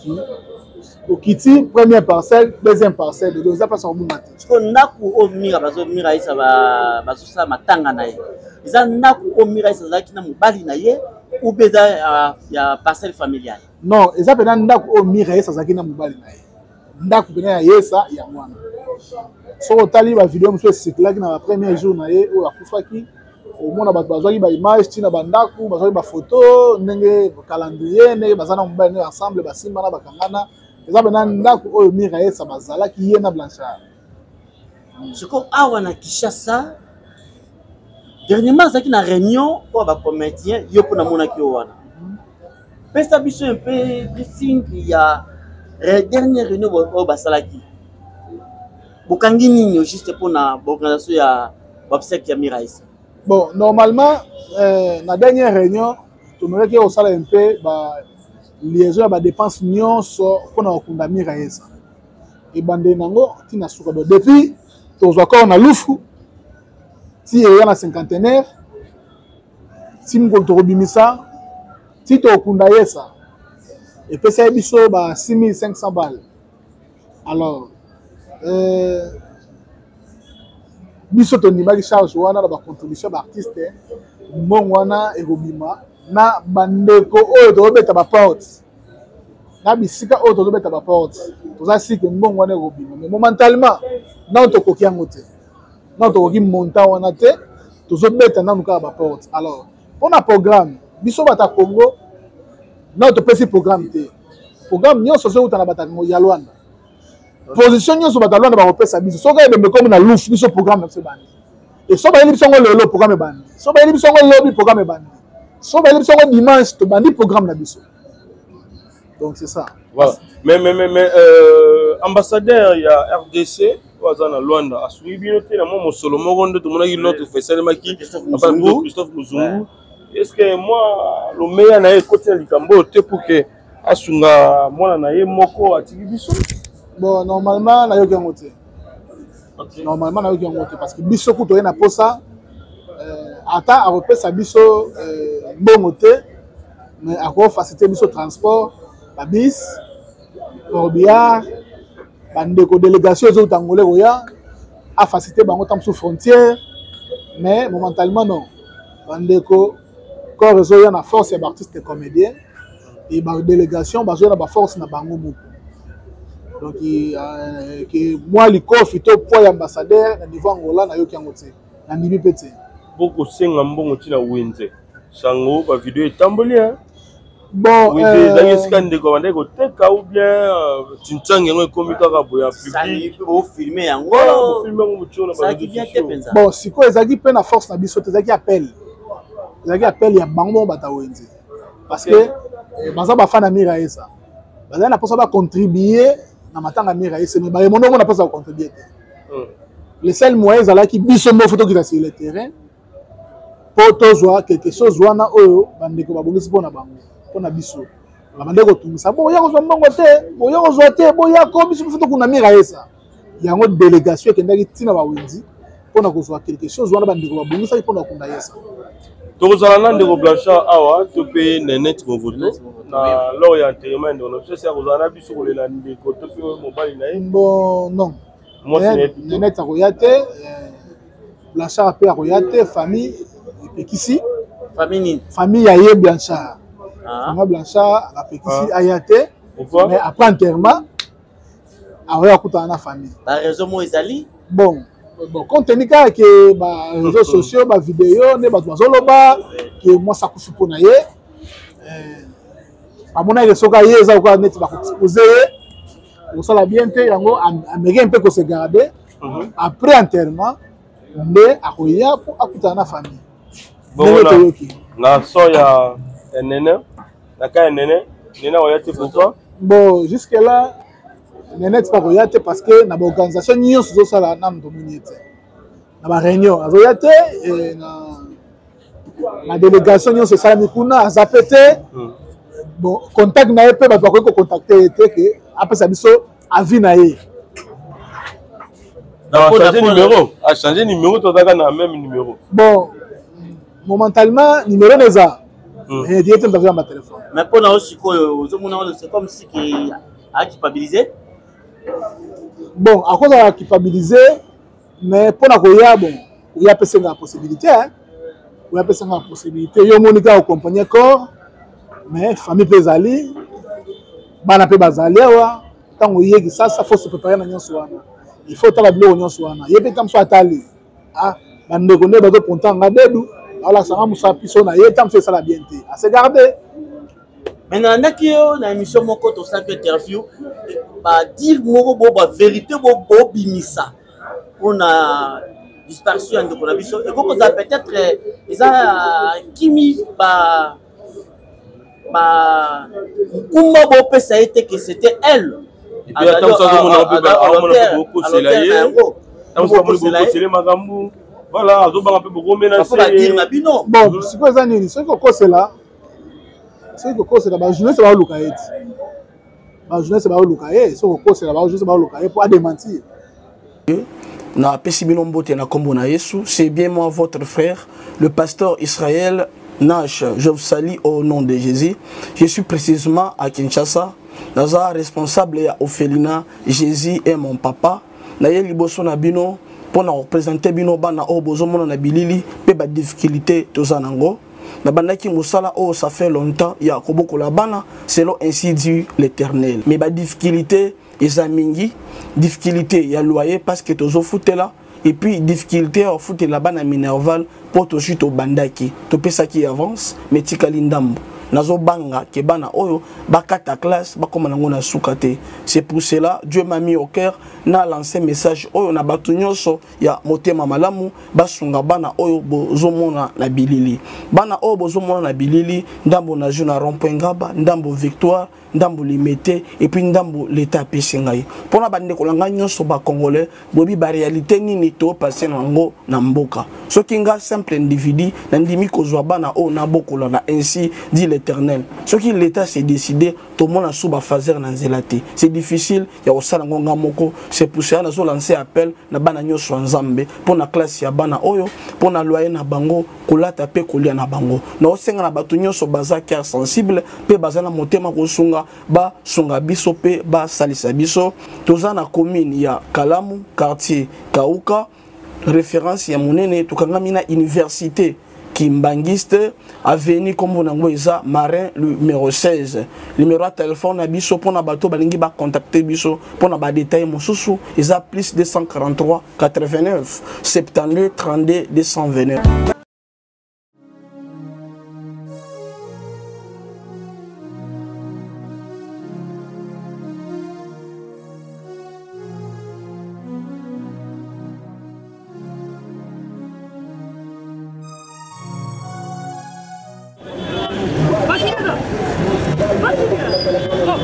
[SPEAKER 5] au Kiti, première parcelle, deuxième parcelle, de deux après son bout matin.
[SPEAKER 12] Parce que naku o mira bazo mira isa ba ça matanga na ye. Isa naku o mira isa zaki na mobali na ye ou beza ya parcelle familiale.
[SPEAKER 5] Non, eza pena naku o mira isa zaki na mobali na ye. Naku pena ya yesa ya mwana. So otali ba vidéo monsieur cyclaki na premier jour na ye o akufaki au mona bato bazwaki ba image tina bandaku bazwaki ba photo ndenge calendrier ndenge bazana mobali ensemble basimba na bakangana. Eza pena naku o mira isa bazalaki ye na Blanchard.
[SPEAKER 12] Siko awa na Kinshasa dernièrement zaki na réunion pour ba comédien yo pona mona ki wana. Pesa biso un peu de signe il y a dernière réunion au basalaki. Bokangi nini juste pour na organisation ya obsèque ya Miraïs.
[SPEAKER 5] Bon, normalement na dernière réunion tu me que au sala un peu ba liaison ya ba dépenses nyonso pona okunda Miraïs. Et bande nango tina suka do depuis tous encore na lufu si il y a un cinquantenaire si nous comptons bimisa si tu okunda yesa et puis ça biso ba 6500 balles alors biso to ndimaki charge wana na ba contribution ba artiste mbongo wana erobima na bandeko oyo to beta ba porte na bisika oyo to beta ba porte toza sike mbongo wana erobima mais momentalement na to kokiango te na to koki montant wana te tozo beta na nuka ba porte alors pour na programme biso bata Congo na to pesi programme te programme nyonso so utana bata ya Luanda position nyonso bata Luanda ba kopesa biso so ka ebembe comme na luf biso programme na se bani et so ba yeli biso ngo lelo programme bani so ba yeli biso ngo lobi programme bani so ba yeli biso ngo dimanche to bandi programme na biso donc c'est ça.
[SPEAKER 7] Voilà. Mais ambassadeur il y a RDC wazana Luanda asui binote na mo solo mo gondo to monaki l'autre festival maki Christophe Muzungu. Est-ce que moi le meilleur na côté likambo te pour que asunga mwana na ye moko atiki biso?
[SPEAKER 5] Bon normalement na yoki ngote. OK. Normalement na yoki ngote parce que biso ku to na posa ata a repesa biso mbongo te mais a ko faciliter biso transport la bis corbillard bandeko délégation zo tangolé roya a faciliter bango tam sous frontière mais momentalement non bandeko corps réseau ya na force ya artiste et comédien et ba délégation ba zo na ba force na bango moko donc que moi likofi to poids ambassadeur na niveau Angola na yoki yango te na nibi pete
[SPEAKER 7] boko senga mbongo tina wenze sango ba vidéo etamboli hein.
[SPEAKER 5] Bon,
[SPEAKER 7] oui, d'ailleurs, ce qu'on découvre, c'est que ou bien Tintang est comme ça, boya public.
[SPEAKER 12] Au filmer en
[SPEAKER 7] gros, filmer en gros,
[SPEAKER 12] ça qui vient te penser.
[SPEAKER 5] Bon, si quoi, ils ont la force na biso, ils appellent. Ils appellent il y a bango bata wenze. Parce que baza ba fan na Miraïsa. Baza na posa ba contribuer na matanga Miraïsa, mais ba mono na posa contribuer. Le seul moyen là qui biso mo photo qui sur le terrain. Pour tozoa quelque chose wana oyo bandeko babongisi pona bango. Pona biso la bandeko tumisa bo ya kozwa mbongo te bo ya kozwa te bo ya ko biso futo kuna Miraïsa yango délégation kendaki tina ba wenzi pona kozwa quelque chose wana bandeko babongisa pona kuna yesa
[SPEAKER 7] tozala na ndeko Blanchard awa to pe Nenette Movoto na lors ya enterrement ndona c'est ça kozala na biso kolela ndeko to pe mobali na ye
[SPEAKER 5] bon non Nenette akoyate Blanchard pe akoyate famille epekisi famille ya ye Blanchard. Famille Blanchard a fait ici Ayate, mais après enterrement, a réécouté la famille.
[SPEAKER 12] La raison moi Isali.
[SPEAKER 5] Bon, compte tenu que les réseaux sociaux, les vidéos, les bazoloba, que moi ça couche pour naïe. À mon avis, ce qu'il y a, ça va être exposé. On s'en a bien fait, américain un peu qu'on se garde. Après enterrement, mais à Roya pour écouter la famille.
[SPEAKER 7] Bon, na soya nene. Naka nene oyate pourquoi?
[SPEAKER 5] Bon, jusque là Nenette pas oyate parce que na organisation nyonso zo sala na ndominité. Na ba réunion azoyate et na délégation nyonso sala mikuna azapete. Bon, contact na pe ba ko contacter été que après ça biso avis na ye.
[SPEAKER 7] A changer numéro to daga na même numéro.
[SPEAKER 5] Bon, momentalement numéro neza. Et directement dans ma téléphone.
[SPEAKER 12] Mais pour nous, c'est comme si à culpabiliser.
[SPEAKER 5] Bon, à cause de la culpabiliser, mais pour la Koya, bon, il y a la possibilité, hein. Il y a la possibilité. Il y a Monica au compagnie corps, mais famille peut aller, bana peut bazaler, tant que il ça faut se préparer dans une soirée. Il faut travailler dans une soirée. Il y a peut-être comme ça aller. Ah, bande connaît bateau content ngadedou. Alors ça va musa piso na yé tam fait ça la bien té. À se garder.
[SPEAKER 12] Maintenant nakio na émission moko to ça interview ba dire moko bo ba vérité bo bimisa. On a disparition de la biso et comme ça peut-être ils a kimi ba comment bo peut ça été que c'était elle.
[SPEAKER 7] Et puis attends ça on a beaucoup c'est là yé. On va beaucoup c'est les magambu. Voilà, on va un peu beaucoup ménager.
[SPEAKER 5] Bon, c'est quoi ça nini? C'est quoi c'est là? C'est quoi c'est là? Bah jeunesse va au locaït. Bah jeunesse va au locaït. C'est quoi c'est là? Bah jeunesse va au locaït pour démentir.
[SPEAKER 17] Na pesibino mbote na kombo na Yesu, c'est bien moi votre frère, le pasteur Israël Nash. Je vous salue au nom de Jésus. Je suis précisément à Kinshasa. Naza responsable ya Ophelina, Jésus est mon papa. Na ye liboso na bino pour nous représenter bino bana o bozomona na bilili pe ba difficulté tozanango. Na bandaki musala o ça fait longtemps ya koboko la bana selon ainsi dit l'Éternel. Mais ba difficulté ezamingi, difficulté ya loyer parce que tozo foutela et puis difficulté au foot la bana minerval pour to chute au bandaki. To pesa qui avance mais tikali ndambo. Nazo banga ke bana oyo bakata classe bakoma nango na sukate. C'est pour cela Dieu m'a mis au cœur na lancé message oyo na batu nyonso ya motema malamu basunga bana oyo bozomona na bilili. Bana oyo bozomona na bilili ndambo na juna rond-point Ngaba, ndambo Victoire, ndambo Limité et puis ndambo l'état pesingai. Pona bande kolanga nyonso ba congolais bobi ba réalité nini to passer nango na mboka. Soki nga simple individu na ndimi kozwa bana oyo na bokola na ainsi dit l'Éternel. Ce qui l'État s'est décidé, tout le monde a sous fazer na nzelati. C'est difficile, ya osala ngonga moko. C'est pour ça na zo lancer appel na bana nyoso nzambe pour na classe ya bana oyo, pour na loyer na bango, kolata pe kolia na bango. Na osenga na batu nyoso baza cœur sensible, pe baza na motema kosunga ba sunga biso pe ba salisa biso. Toza na commune ya Kalamu, quartier Kauka, référence ya monene tukangami na université Kimbangiste, avenue comme on a Marin numéro 16. Numéro de téléphone biso pour na bateau balingi ba contacter biso pour na ba détail mosusu isa plus 243 89 72 32 229.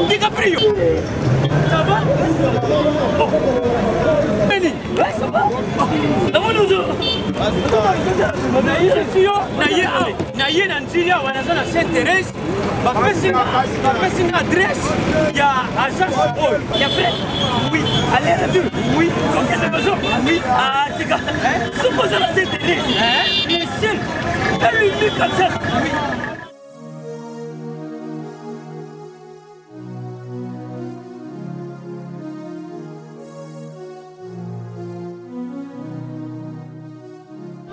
[SPEAKER 18] DiCaprio, ça va? Oh. Benny, ouais, ça va? naye na nzilia wanaza na Saint-Thérèse bapesi nga adresse ya agence oyo ya fait oui allez la ville oui donc elle a besoin oui ah tika suppose la Saint-Thérèse bien sûr elle lui dit comme ça oui.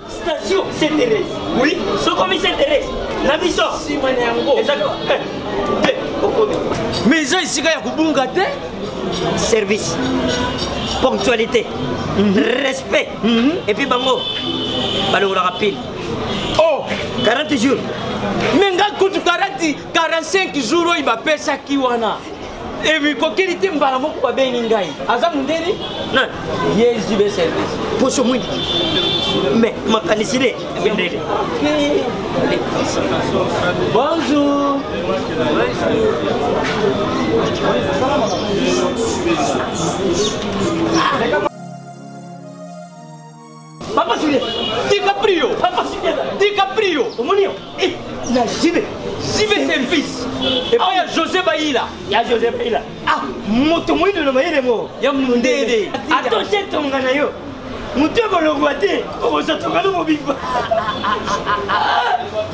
[SPEAKER 18] Station Saint-Thérèse. Oui. Ce comme Saint-Thérèse. La mission. Si moi n'ai exactement. Mais ça ici il y a kubunga te. Service. Ponctualité. Respect. Et puis bango. Balo la rapide. Oh, 40 jours. Mais nga kutu 45 jours il va payer ça qui wana. Et puis kokilité mbala moko ba bengi ngai. Aza mundeni? Non. Yes, du service. Pour ce monde. Mais ma canicide bonjour. Papa Julien, DiCaprio, Papa Julien, DiCaprio, eh, là, j'y vais service. Et puis il y a José Baïla. Il y a José Baïla. Ah, moto mouille de l'homme, il y a mon dédé. Attention, ton ganayo. Mutu bolongwate obosotonga no mobimba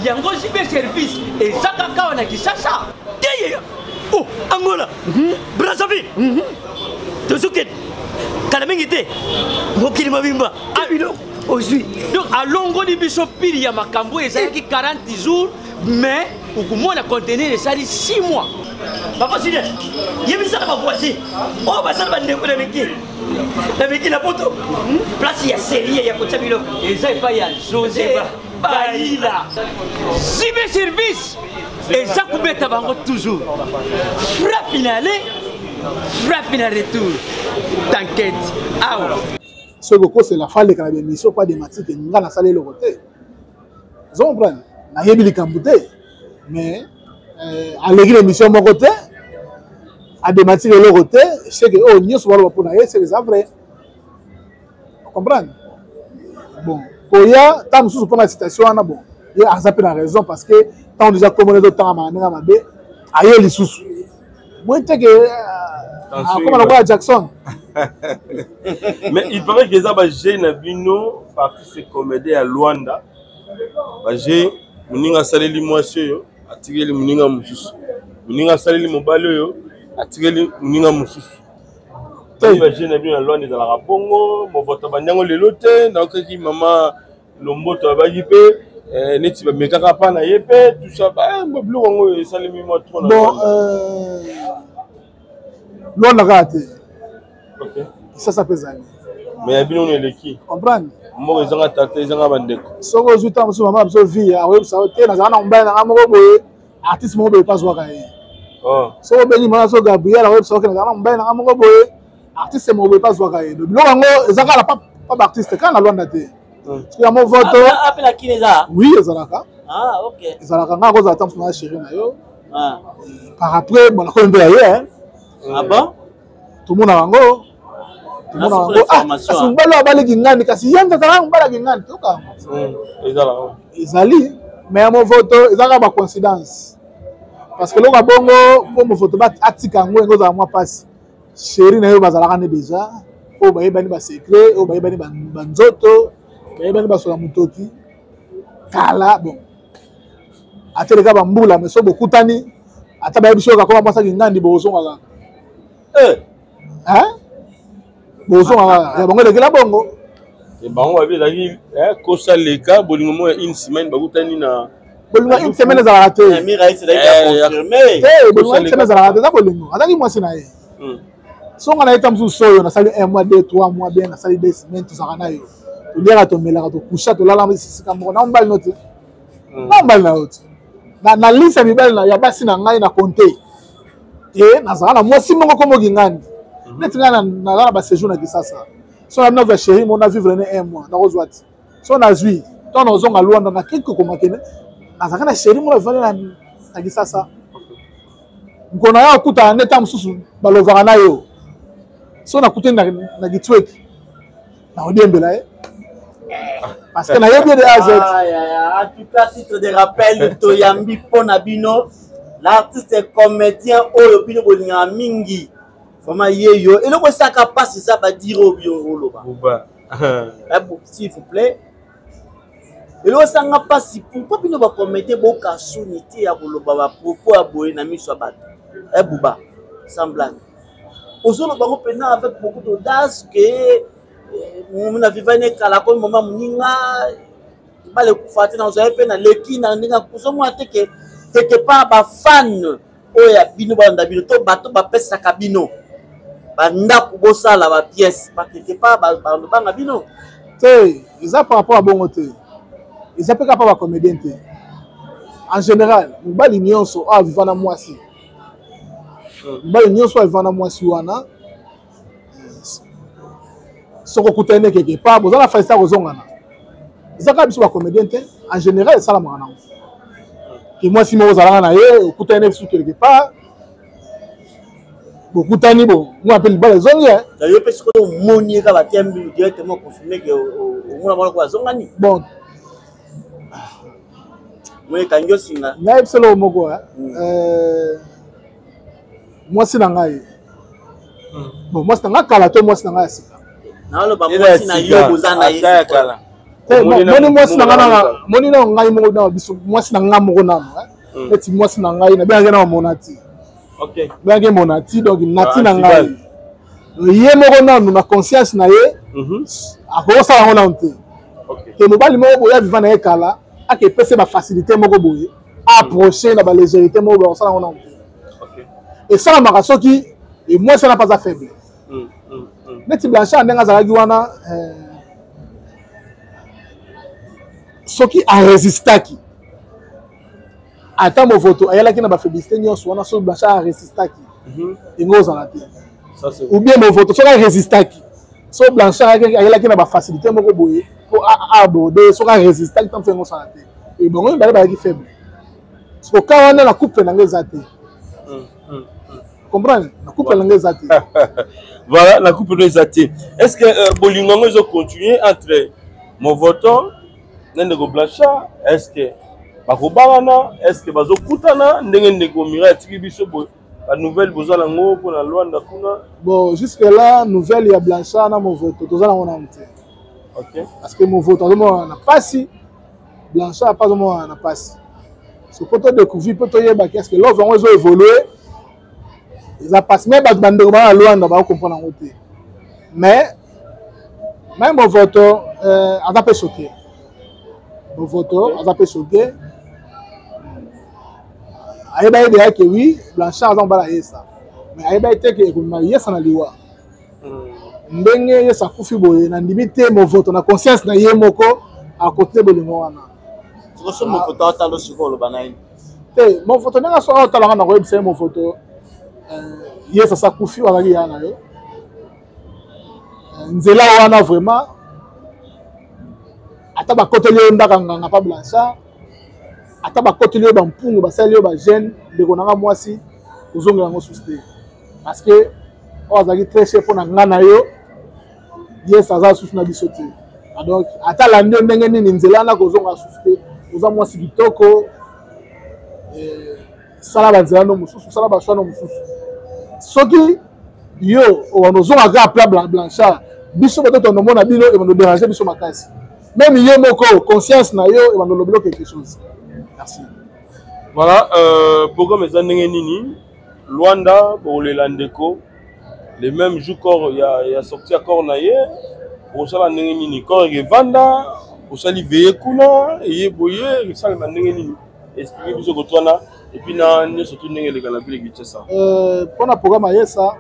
[SPEAKER 18] yango jibe service ezaka kawa na kisasa teye Oh, Angola. Brazzaville. Tozuket. Kalamengite. Mokili mabimba. Ah, aujourd'hui. Donc, à longo de Bissopili, il y a Makambo, et ça y a 40 jours, mais au moins, on a contenu ça 6 mois. Papa, c'est il y a mis ça dans ma voiture. Oh, bah ça va décoller avec qui? Avec qui la photo? Place, il y a série, il y a côté Bilo. Et ça, il y a José Baïla. Cyber-service. Et ça, combien de temps toujours? Frappe finale, frappe finale retour. T'inquiète. Ah ouais.
[SPEAKER 5] Ce que c'est la falle de la mission, pas des matières que nous avons salé le côté. Vous comprenez? Nous avons mis les mais à l'émission mon côté, à des matières de l'autre côté, je sais que oh, nous sommes pour nous, c'est vrai. Vous comprenez? Bon, pour y a, tant que nous sommes la citation, bon, il y a un raison parce que tant déjà commandé d'autres temps à ma bé, ailleurs les sous. Moi, je sais que comment on voit Jackson.
[SPEAKER 7] Mais il paraît que les abagés n'abino parti se comédie à Luanda. Bagé, muninga saleli mwasyo, atigeli muninga mususu. Muninga saleli mobalo yo, atigeli muninga mususu. Les bagés n'abino à Luanda dans la rabongo, mon vote banyango lelote, donc qui maman lomboto abagipe, neti ba mekaka pa na yepe, tout ça ba mblo ngo saleli mo trop na.
[SPEAKER 5] Bon Luanda gâté.
[SPEAKER 7] OK.
[SPEAKER 5] Ça peut aller.
[SPEAKER 7] Mais bien on est les qui
[SPEAKER 5] comprendre
[SPEAKER 7] moi ils ont attaqué ils ont bandeko
[SPEAKER 5] soko zuta musu mama musu vie a we ça te na zana mbaya na ngamo boye artiste mo be pas waka ye
[SPEAKER 7] oh
[SPEAKER 5] soko beni mana so Gabriel a we ça que na zana mbaya na ngamo boye artiste mo be pas waka ye donc lo ngo ezaka la pas artiste quand na Luanda te tu as mon vote
[SPEAKER 12] appelle à qui les a
[SPEAKER 5] oui ezalaka
[SPEAKER 12] ah OK
[SPEAKER 5] ezalaka nga ko za temps na chérie na yo ah par après bon ko mbaya ye hein
[SPEAKER 12] ah bon
[SPEAKER 5] tout le monde a ngo mbalo abaleki ngani kasi yanga kala mbalaki ngani toka ezali mais mon voto ezaka ba coïncidence parce que loka bongo pour mon voto ba atika ngo ngo za moi passe chérie na yo bazalaka ne déjà o ba yebani ba secret o ba yebani ba nzoto ba yebani ba sola mutoki kala bon ateleka ba mbula mais so bokutani ata ba yebiso ka koma mwasaki ngandi bozonga hein bonjour ya bango de la bongo
[SPEAKER 7] et bango abi la qui ko saleka bolingo mo une semaine bakutani na
[SPEAKER 5] bolingo une semaine za raté
[SPEAKER 12] mira c'est d'ailleurs confirmé
[SPEAKER 5] bolingo une semaine za raté za bolingo ataki mwasi na ye so ngana eta mzu soyo na sali 1 mois 2 3 mois bien na sali 2 semaines tout ça na yo to lera to melaka to kusha to lala sisi kamo na mbali note na mbali na yote na lisa mibali na ya basi na ngai na compter na za na mwasi mongo komo gingani netinga na ba séjour na kisasa so na nova chérie mon a vivre 1 mois na rozwati so na zui to na zonga Luanda na kiko komakene na zakana chérie mon va na kisasa ngona ya kuta neta msusu balovaka na yo so na kutenda na gitweki na odembela parce que na yebi de AZ
[SPEAKER 12] en tout cas titre de rappel to yambi pona bino l'artiste est comédien oyo bino bolinga mingi Comment yeyo et le quoi ça passe ça va dire au biolo ba s'il vous plaît et le ça n'a pas si pourquoi bino ba commettre bo kasonité ya boloba ba propos aboye na miso ba buba sans blague ozolo bango pena avec beaucoup d'audace que mon avivane kala ko mama muninga bale kufata na ozaye pena leki na ndinga kusomo ateke quelque part ba fan oya bino ba ndabino to bato ba pesa kabino banda kubosala ba pièce pas quelque part ba bino
[SPEAKER 5] te ils a par rapport à bongote ils appellent pas ba comédien te en général mbali nyonso a vivana mwasi mbali nyonso a vivana mwasi wana soko kutene quelque part bozala faisa kozongana ils a biso ba comédien te en général ça la mwana que moi si mo zalanga na ye kutene biso quelque part beaucoup tani bon on appelle pas les zonga
[SPEAKER 12] d'ailleurs parce que moni ka ba tembi directement confirmer que on va voir zongani
[SPEAKER 5] bon
[SPEAKER 12] moi kanjo singa
[SPEAKER 5] na epselo moko moi c'est na ngai bon moi c'est na kala to moi c'est na ngai
[SPEAKER 12] na lo ba moi na yo bozana ye
[SPEAKER 7] kala
[SPEAKER 5] moni moi c'est na ngai moni na ngai moko na biso moi c'est na ngai moko na eti moi c'est na ngai na bien na monati
[SPEAKER 7] OK.
[SPEAKER 5] Blanc monati donc nati na ngai. Yé moko nanu na conscience na ye. Akosala ngo na nte.
[SPEAKER 7] OK.
[SPEAKER 5] Que mobali moko boya vivant na ye kala, ake pese ba facilité moko boye, approcher na ba légèreté moko bosala ngo na nte.
[SPEAKER 7] OK.
[SPEAKER 5] Et ça maka soki et moi ça n'a pas à faible. Neti Blanchard ndenga zalaki wana soki a résistaki. Ata mo voto ayalaki na ba faiblesse nyonso wana so Blanchard a résistaki. Ingo zalaki.
[SPEAKER 7] Ça c'est
[SPEAKER 5] ou bien mon vote soki a résistaki. So Blanchard ayalaki na ba facilité moko boye pour aborder soki a résistaki tant fengo salate. Et bon on ba ki faible. So ka wana la coupe na ngezate. Comprendre? La coupe na ngezate.
[SPEAKER 7] Voilà, la coupe de Zati. Est-ce que Bolingongo ils ont continué entre mon voto Ndeko Blanchard? Est-ce que Bakobarana? Est-ce que Bazokutana? Ndeko Mira Tikibiso la nouvelle besoin lango pour la Luanda kuna?
[SPEAKER 5] Bon, jusque là, nouvelle il y a Blanchard na mon voto. Tout ça on a monté.
[SPEAKER 7] OK.
[SPEAKER 5] Parce que mon voto on a pas si Blanchard pas on a pas si. Ce peut découvrir peut yeba qu'est-ce que l'offre on a évolué. Ils ont passé même Bandeko à Luanda ba comprendre en côté. Mais même mon voto a pas choqué. Mon voto a pas choqué. Aïba est déjà que oui, Blanchard a balayé ça. Mais Aïba était que vous mariez ça na liwa. Ndenge yesa kufi boye na ndimite mo vote na conscience na ye moko à côté de wana.
[SPEAKER 12] So mo vote atalo sikolo banayi.
[SPEAKER 5] Te mo vote nga so atalo na ko yebisa mo vote yesa sa kufi wala yana yo. Nzela wana vraiment ata ba côté le ndaka nganga pa Blanchard. Ata ba côté le ba mpungu ba sali yo ba jeune de konanga mwasi ozonga yango susté. Parce que on a très cher pour ngana yo. Yes, ça sous na bisoté. Donc ata la ndio ndenge nini nzela na kozonga susté. Oza mwasi kitoko sala ba nzela no mususu, sala ba shwana mususu. Soki yo onozonga ga plat Blanchard, biso peut-être on mona bino et on déranger biso makasi. Même yo moko conscience na yo et on lobelo quelque chose. Merci.
[SPEAKER 7] Voilà, programme ezandenge nini Luanda pour les Landeko. Le même jour corps il y a sorti à Cornaye pour ça la nini corps et vanda pour ça veiller kuna et boyer ça la nini expliquer biso ko twana et puis na surtout nenge le galabile qui ça
[SPEAKER 5] pour na programme ya ça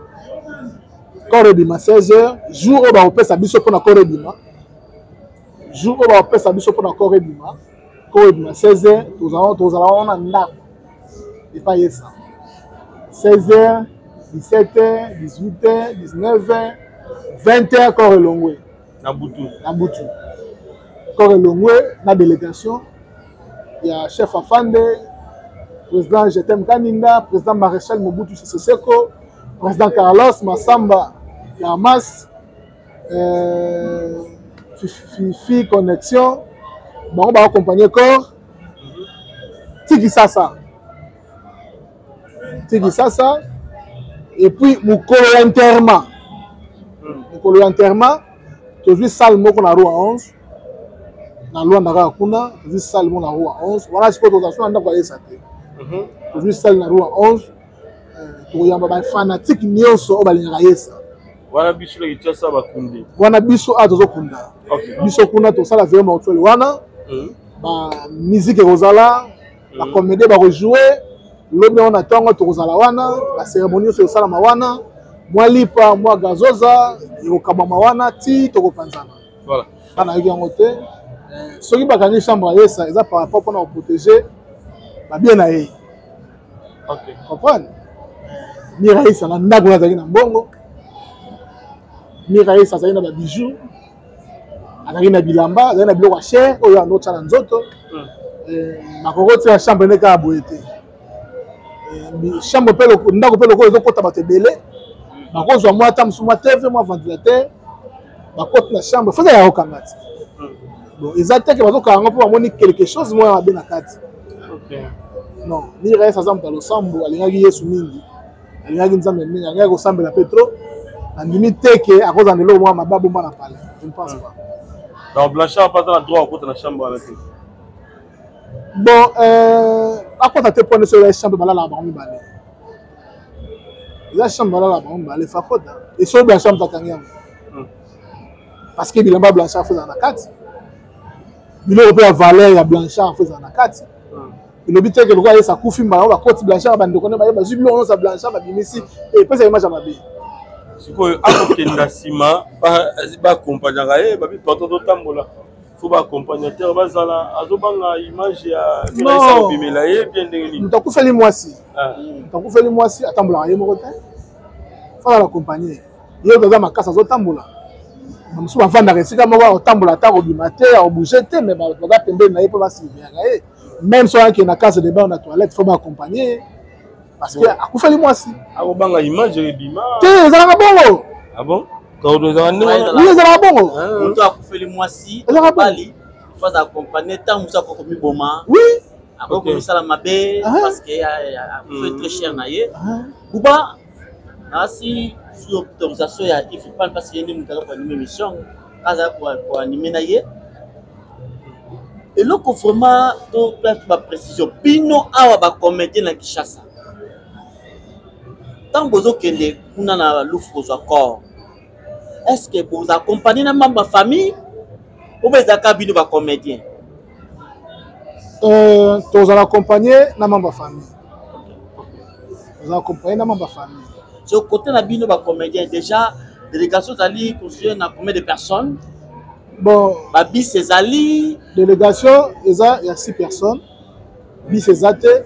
[SPEAKER 5] corps de 16h jour au ba opesa biso pour na corps de jour au ba opesa biso pour na corps de 16h tous allons on ndako et pas ça 16h 17h, 18h, 19h, 20h, corps Longwe.
[SPEAKER 7] Nabutu.
[SPEAKER 5] Corps Longwe, la délégation. Il y a chef Afande, président Jetem Kaninda, président Maréchal Mobutu Sese Seko, président Carlos Massamba Yamas, Fifi Connexion. Bon, on va accompagner corps. Tiki Sasa. Et puis, Moukolo enterrement. Moukolo enterrement, tu as vu Salmo qu'on a roue à 11. Dans l'Ouanda Kuna, tu as vu Salmo na roue à 11. Voilà ce que tu as fait, on a voyé ça. Tu as vu Salmo na roue à 11. Tu as vu fanatique nyonso au Balingaïsa.
[SPEAKER 7] Wana biso le kitasa bakundi.
[SPEAKER 5] Wana biso a tozo kunda. Biso kuna to sala vraiment autour wana. Ba musique rozala, la comédie ba rejouer. Lobi on attend tozala wana, la cérémonie sur sala mawana, moi lipa, moi gazoza, yokabama wana ti toko panzana.
[SPEAKER 7] Voilà.
[SPEAKER 5] Kana yiki ngote. Soki bakani chambre yesa, eza par rapport pour protéger ba bien na ye.
[SPEAKER 7] OK.
[SPEAKER 5] Comprendre? Ni raisa na ndago na zaki na mbongo. Ni raisa zaki na ba bijoux. Azaki na bilamba, azaki na biloko cher, oyo ando tsala nzoto. Makokoti ya chambre neka aboyete. Chambre pelo ndako pelo ko ezokota bato ebele bakozwa mwa ata mosu mwa tv mwa ventilateur bakota na chambre feza ya okangati bon eza te ke bazokanga mpo bamoni quelque chose mwa mabe na kati non ni reste aza moto alosambo alingaki yesu mingi alingaki nzambe mingi alingaki kosambela petro andimi te ke akozala eloko mwa mabe abomba na pale je ne pense pas
[SPEAKER 7] donc Blanchard pas na droit akota na chambre avec lui.
[SPEAKER 5] Bon, à quoi tu as pris sur les chambres de balala à Barmi Balé? la chambre là ba le fakota et so ba chambre takangam parce que bilamba blanchard faisant na kati bilo pe ya valeur ya blanchard faisant na kati le but est que le roi sa coufi mbala ba côte blanchard ba ndeko ne ba zubilo on sa blanchard ba bimisi et pesa image ya mabe
[SPEAKER 7] siko akokenda sima ba accompagner ye ba bi porto to tambola faut ba accompagnateur bazala azobanga image ya Miraisa obimela ye bien ndenge ni
[SPEAKER 5] takufeli mwasi atambola ye moko te fala accompagner ye doza makasa azotambola musu bavanda esika moko otambola ta obima te obouger te mais baza pembeni na ye mpo basiviaka ye même si on a case de bain na toilette faut m'accompagner parce que akufeli mwasi
[SPEAKER 7] akobanga image ebima
[SPEAKER 5] te ezalaka bongo
[SPEAKER 7] ah bon quand nous avons
[SPEAKER 5] oui ezalaka bongo
[SPEAKER 12] moto akufeli mwasi bali faut accompagner tant musa ko komi boma
[SPEAKER 5] oui
[SPEAKER 12] akoko misala mabe parce que fait très cher na ye kuba nasi sur autorisation ya ifipal parce que ndi mutaka kwa animer mission kaza kwa animer na ye et le vraiment donc la précision bino awa ba comédien na Kinshasa tant bozo kende kuna na loufro za corps est-ce que vous accompagnez na membre famille ou bien zaka bino ba comédien
[SPEAKER 5] tous accompagner na membre famille vous accompagner na membre famille
[SPEAKER 12] sur côté na bino ba comédien déjà délégation zali constitué na combien de personnes.
[SPEAKER 5] Bon,
[SPEAKER 12] bis ezali
[SPEAKER 5] délégation il y a 6 personnes. Bis ezate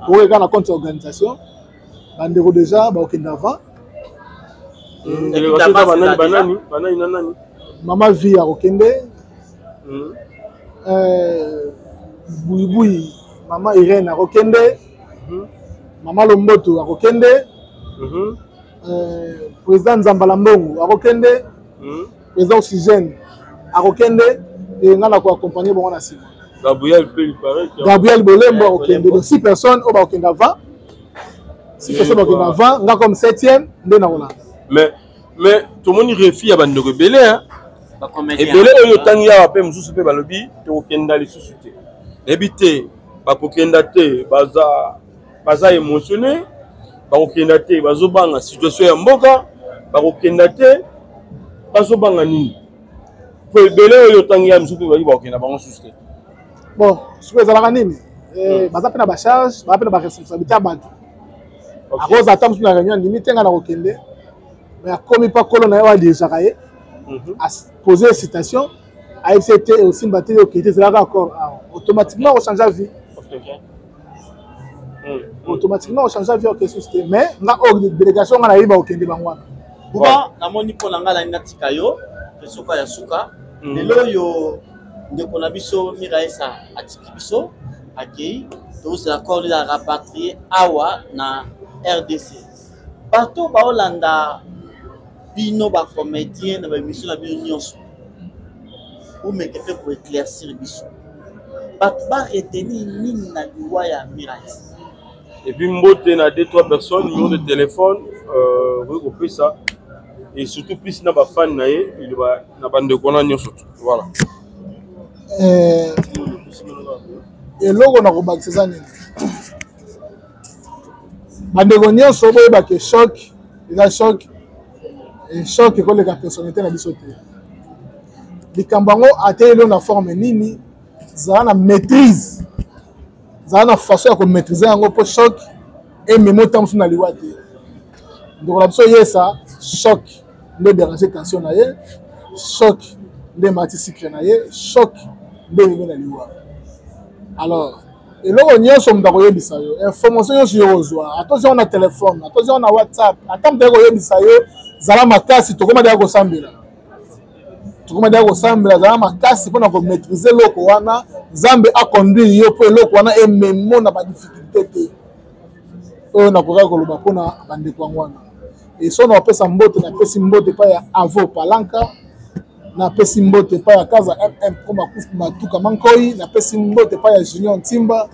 [SPEAKER 5] pour regarder compte organisation. Bandero déjà ba okenda avant.
[SPEAKER 7] Délégation banani nani.
[SPEAKER 5] Maman vie à okende. Boui maman Irène à okende. Maman Lomboto à okende. Président Nzambalambongo à okende. Président Oxygène à Rokende et on a accompagné bon na sima.
[SPEAKER 7] Gabriel peut il paraît.
[SPEAKER 5] Gabriel Bolembo Rokende donc 6 personnes au Rokende avant. 6 personnes au Rokende avant, on a comme 7e de na ona.
[SPEAKER 7] Mais tout le monde refie à bande rebelle hein. Et belé oyo tangia ape mususu pe balobi to Rokende li susute. Ebité ba Rokende te baza émotionné, ba Rokende te bazobanga situation ya mboka, ba Rokende te bazobanga nini. Faut belé oyo tangia mususu pe ba Rokende bango susute.
[SPEAKER 5] Bon, ce que ezalaka nini baza pe na ba charge, baza pe na ba responsabilité ya bato. A cause attendre sur la réunion limite nga na Rokende. Mais comme pas colonel wa déjà caillé à poser citation à FCT et aussi battre qui était là encore automatiquement on change de vie. Automatiquement on change de vie au question mais na délégation nga na iba Rokende bangwana.
[SPEAKER 12] Buba na moni po na ngala inatika yo pesoka ya suka lelo yo ndeko na biso Miraisa atiki biso akei tous l'accord de la rapatrier awa na RDC. Partout ba Hollanda bino ba comédien na ba mission na bino nyonso. Ou mekepe pour éclaircir biso. Ba retenir nini na liwa ya Miraisa.
[SPEAKER 7] Et puis mbote na 2-3 personnes numéro de téléphone recopier ça et surtout plus na ba fan na ye il va na bande kona nyonso voilà.
[SPEAKER 5] Et logo na kobakisa nini. Bandeko nyonso boyeba ke choc eza choc et choc ekoleka personnalité na biso te likambo yango ateyelo na forme nini zala na maîtrise zala na façon ya komaîtrise yango mpo choc emema otambusu na liwa te ndeko na biso yesa choc nde déranger tension na ye choc nde mati sikre na ye choc nde ememe na liwa alors eloko nyonso moto akoyebisa yo information nyonso yo kozwa ata ozwa na telefone ata ozwa na whatsapp ata moto akoyebisa yo zala makasi tokoma deya kosambela zala makasi mpona komaîtrise eloko wana nzambe aconduire yo mpo eloko wana ememo na badifficulté te oyo nakoka koloba mpona bandeko yango wana eso na bapesa mbote napesi mbote epai ya avo palanka napesi mbote epai ya kaza mm mpo makufu matuka mankoi napesi mbote epai ya junior ntimba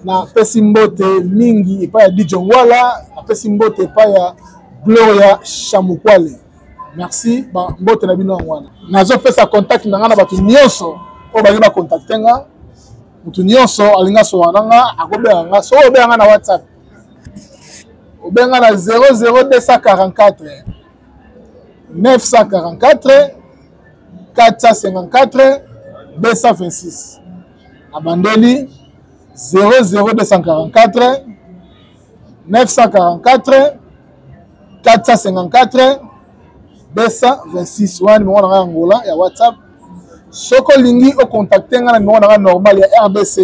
[SPEAKER 5] napesi mbote mingi epai ya dijongwala napesi mbote epai ya gloria chamukwale merci mbote na bino yango wana nazopesa contact na nga na bato nyonso oyo balingi bacontacte nga motu nyonso alingi asola na nga akobenga nga so obenga nga na whatsapp obenga na 00244 944 454 226 abandeli 00244 944 454 226 wana numéro na Angola ya WhatsApp. Soko lingi o contacter nga na numéro na normal ya RDC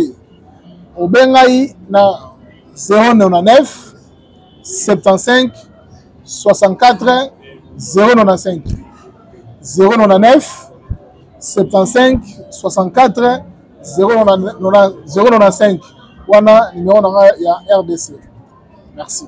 [SPEAKER 5] obengai na 099 75 64 095 099 75 64 095 wana numéro na ya RDC. Merci.